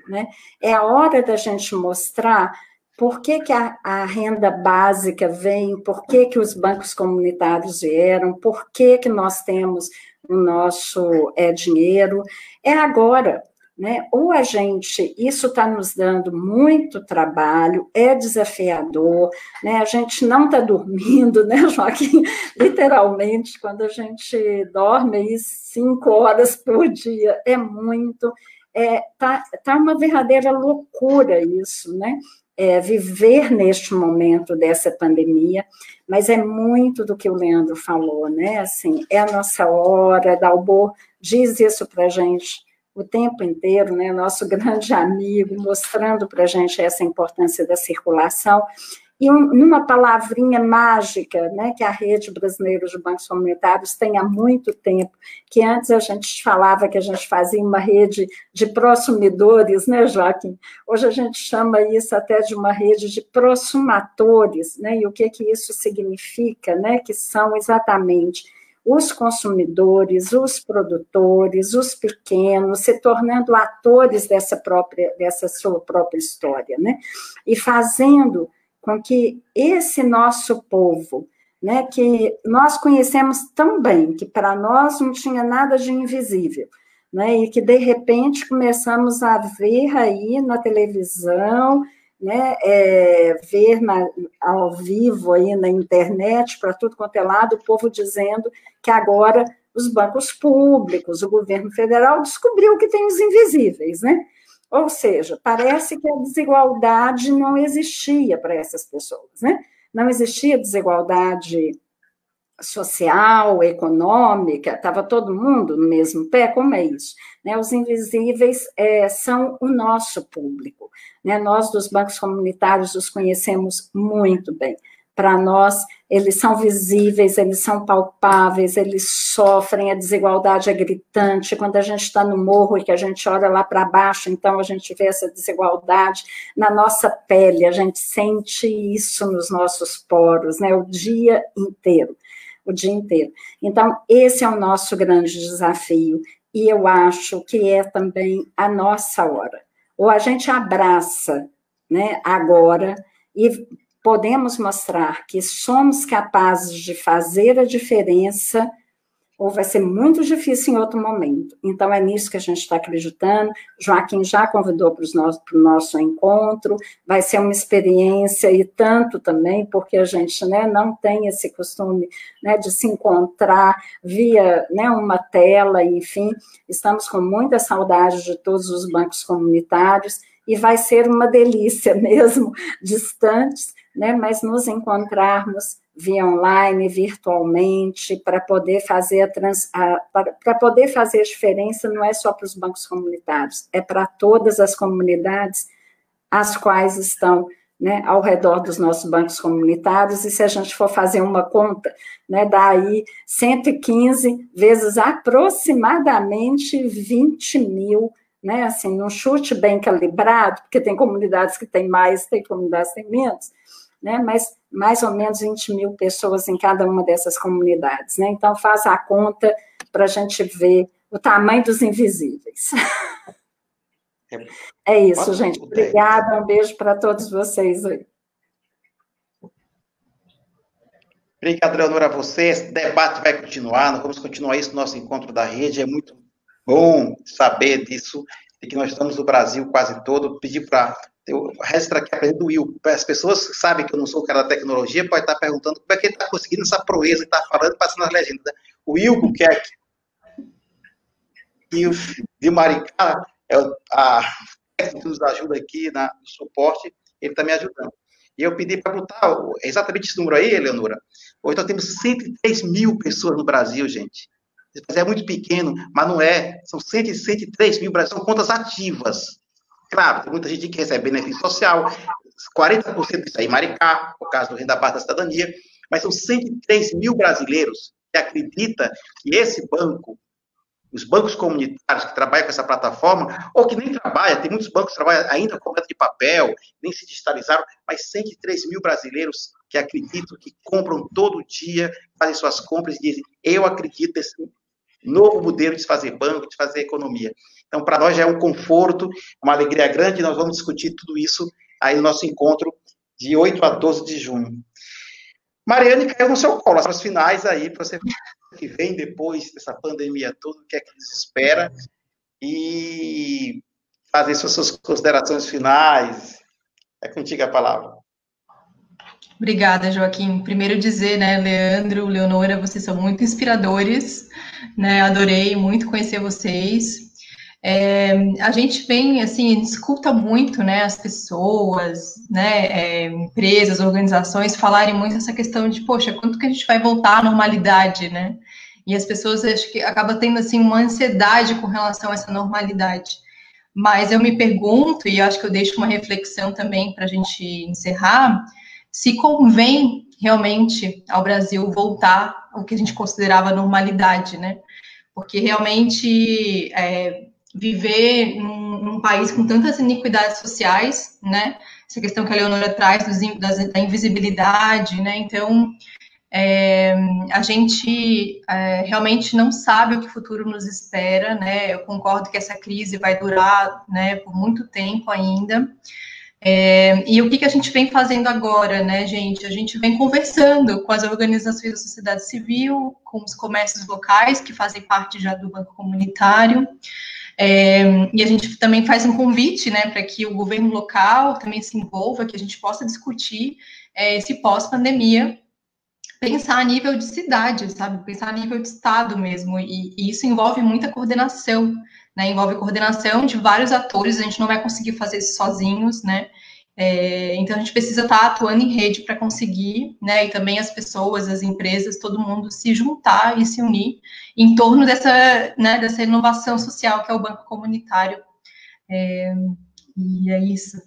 né? É a hora da gente mostrar por que a renda básica vem, por que os bancos comunitários vieram, por que nós temos o nosso dinheiro. É agora, né? Ou a gente, isso está nos dando muito trabalho, é desafiador, né? A gente não está dormindo, né, Joaquim? Literalmente, quando a gente dorme aí 5 horas por dia, é muito. Tá uma verdadeira loucura isso, né? Viver neste momento dessa pandemia, mas é muito do que o Leandro falou, né? Assim, é a nossa hora, Dalbor diz isso para a gente o tempo inteiro, né? Nosso grande amigo, mostrando para a gente essa importância da circulação. E numa palavrinha mágica, né, que a Rede Brasileira de Bancos Comunitários tem há muito tempo, que antes a gente falava que a gente fazia uma rede de prosumidores, né, Joaquim? Hoje a gente chama isso até de uma rede de prosumatores, né? E o que isso significa, né? Que são exatamente os consumidores, os produtores, os pequenos, se tornando atores dessa sua própria história, né? E fazendo com que esse nosso povo, né, que nós conhecemos tão bem, que para nós não tinha nada de invisível, né, e que de repente começamos a ver aí na televisão, né, ver ao vivo aí na internet, para tudo quanto é lado, o povo dizendo que agora os bancos públicos, o governo federal descobriu que tem os invisíveis, né? Ou seja, parece que a desigualdade não existia para essas pessoas, né? Não existia desigualdade social, econômica, estava todo mundo no mesmo pé, como é isso? Né? Os invisíveis são o nosso público, né? Nós dos bancos comunitários os conhecemos muito bem. Para nós, eles são visíveis, eles são palpáveis, eles sofrem, a desigualdade é gritante. Quando a gente está no morro e que a gente olha lá para baixo, então a gente vê essa desigualdade na nossa pele, a gente sente isso nos nossos poros, né? O dia inteiro. Então, esse é o nosso grande desafio, e eu acho que é também a nossa hora. Ou a gente abraça, né, agora, e podemos mostrar que somos capazes de fazer a diferença, ou vai ser muito difícil em outro momento. Então, é nisso que a gente está acreditando. Joaquim já convidou para o nosso encontro, vai ser uma experiência, e tanto também, porque a gente, né, não tem esse costume, né, de se encontrar via, né, uma tela, enfim, estamos com muita saudade de todos os bancos comunitários, e vai ser uma delícia mesmo, distantes, né, mas nos encontrarmos via online, virtualmente, para poder fazer para poder fazer a diferença, não é só para os bancos comunitários, é para todas as comunidades as quais estão, né, ao redor dos nossos bancos comunitários, e se a gente for fazer uma conta, né, dá aí 115 vezes aproximadamente 20 mil, né, assim, num chute bem calibrado, porque tem comunidades que têm mais, tem comunidades que têm menos, né, mas mais ou menos 20 mil pessoas em cada uma dessas comunidades, né? Então, faz a conta para a gente ver o tamanho dos invisíveis. É isso, gente. Obrigada, um beijo para todos vocês aí. Obrigado, Leonora, a você. Esse debate vai continuar, nós vamos continuar isso no nosso encontro da rede. É muito bom saber disso, de que nós estamos no Brasil quase todo. Pedir para o resto aqui a do Will. As pessoas que sabem que eu não sou o cara da tecnologia podem estar perguntando como é que ele está conseguindo essa proeza que está falando, passando as legendas. O Will, que é aqui, e o de Maricá, que nos ajuda aqui no suporte, ele está me ajudando. E eu pedi para botar exatamente esse número aí, Eleonora. Hoje nós temos 103 mil pessoas no Brasil, gente. É muito pequeno, mas não é. São 103 mil, são contas ativas. Claro, tem muita gente que recebe benefício social, 40% disso aí em Maricá, por causa do Renda Básica da Cidadania, mas são 103 mil brasileiros que acreditam que esse banco os bancos comunitários que trabalham com essa plataforma, ou que nem trabalham, tem muitos bancos que trabalham ainda com moeda de papel, nem se digitalizaram, mas 103 mil brasileiros que acreditam, que compram todo dia, fazem suas compras e dizem, eu acredito nesse novo modelo de fazer banco, de fazer economia. Então, para nós já é um conforto, uma alegria grande, nós vamos discutir tudo isso aí no nosso encontro de 8 a 12 de junho. Mariane, caiu no seu colo, as palavras finais aí, para você que vem depois dessa pandemia toda, o que é que nos espera, e fazer suas considerações finais. É contigo a palavra. Obrigada, Joaquim. Primeiro dizer, né, Leandro, Leonora, vocês são muito inspiradores, né, adorei muito conhecer vocês. A gente vem, assim, escuta muito, né, as pessoas, né, empresas, organizações falarem muito essa questão de, poxa, quando que a gente vai voltar à normalidade, né? E as pessoas, acho que acabam tendo, assim, uma ansiedade com relação a essa normalidade. Mas eu me pergunto, e acho que eu deixo uma reflexão também para a gente encerrar, se convém realmente ao Brasil voltar ao que a gente considerava normalidade, né? Porque realmente viver num país com tantas iniquidades sociais, né? Essa questão que a Leonora traz da invisibilidade, né? Então, a gente realmente não sabe o que o futuro nos espera, né? Eu concordo que essa crise vai durar, né, por muito tempo ainda. E o que a gente vem fazendo agora, né, gente? A gente vem conversando com as organizações da sociedade civil, com os comércios locais, que fazem parte já do Banco Comunitário, e a gente também faz um convite, né, para que o governo local também se envolva, que a gente possa discutir esse pós-pandemia, pensar a nível de cidade, sabe? Pensar a nível de estado mesmo, e isso envolve muita coordenação, né? Envolve coordenação de vários atores, a gente não vai conseguir fazer isso sozinhos, né? Então a gente precisa estar atuando em rede para conseguir, né? E também as pessoas, as empresas, todo mundo se juntar e se unir em torno dessa, né, dessa inovação social que é o Banco Comunitário. E é isso.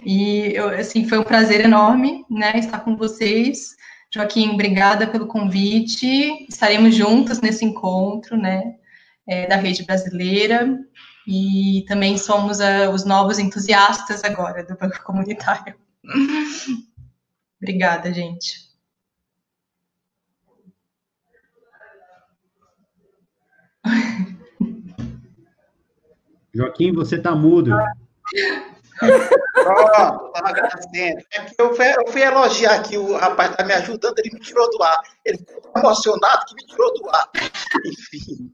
E assim, foi um prazer enorme, né, estar com vocês. Joaquim, obrigada pelo convite. Estaremos juntos nesse encontro, né, da Rede Brasileira. E também somos os novos entusiastas agora do Banco Comunitário. Obrigada, gente. Joaquim, você está mudo. Pronto, estava agradecendo. É porque eu fui elogiar aqui, o rapaz está me ajudando, ele me tirou do ar. Ele ficou emocionado que me tirou do ar. Enfim,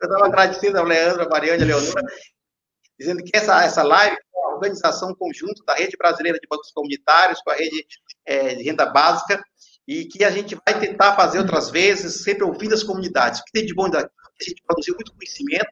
eu estava agradecendo ao Leandro, a Mariane, a Leonora, dizendo que essa live é uma organização conjunta da Rede Brasileira de Bancos Comunitários com a Rede de Renda Básica, e que a gente vai tentar fazer outras vezes, sempre ouvindo as comunidades. O que tem de bom daqui? A gente produziu muito conhecimento,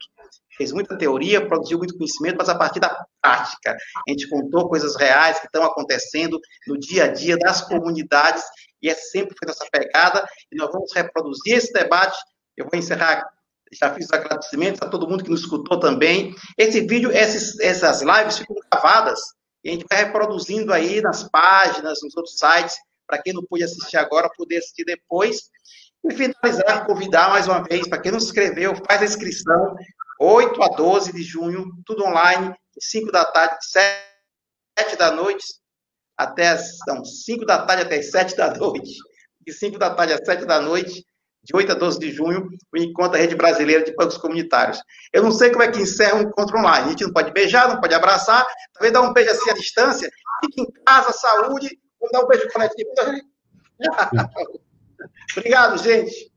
fez muita teoria, produziu muito conhecimento, mas a partir da prática. A gente contou coisas reais que estão acontecendo no dia a dia das comunidades, e é sempre feita essa pegada, e nós vamos reproduzir esse debate. Eu vou encerrar, já fiz os agradecimentos a todo mundo que nos escutou também. Esse vídeo, essas lives ficam gravadas, e a gente vai reproduzindo aí nas páginas, nos outros sites, para quem não pôde assistir agora, poder assistir depois. E finalizar, convidar mais uma vez, para quem não se inscreveu, faz a inscrição, 8 a 12 de junho, tudo online, 5 da tarde, 7 da noite, até 5 da tarde até 7 da noite, de 5 da tarde às 7 da noite, de 8 a 12 de junho, o encontro da Rede Brasileira de Bancos Comunitários. Eu não sei como é que encerra um encontro online, a gente não pode beijar, não pode abraçar, talvez dar um beijo assim à distância, fique em casa, saúde, vamos dar um beijo coletivo. Obrigado, gente.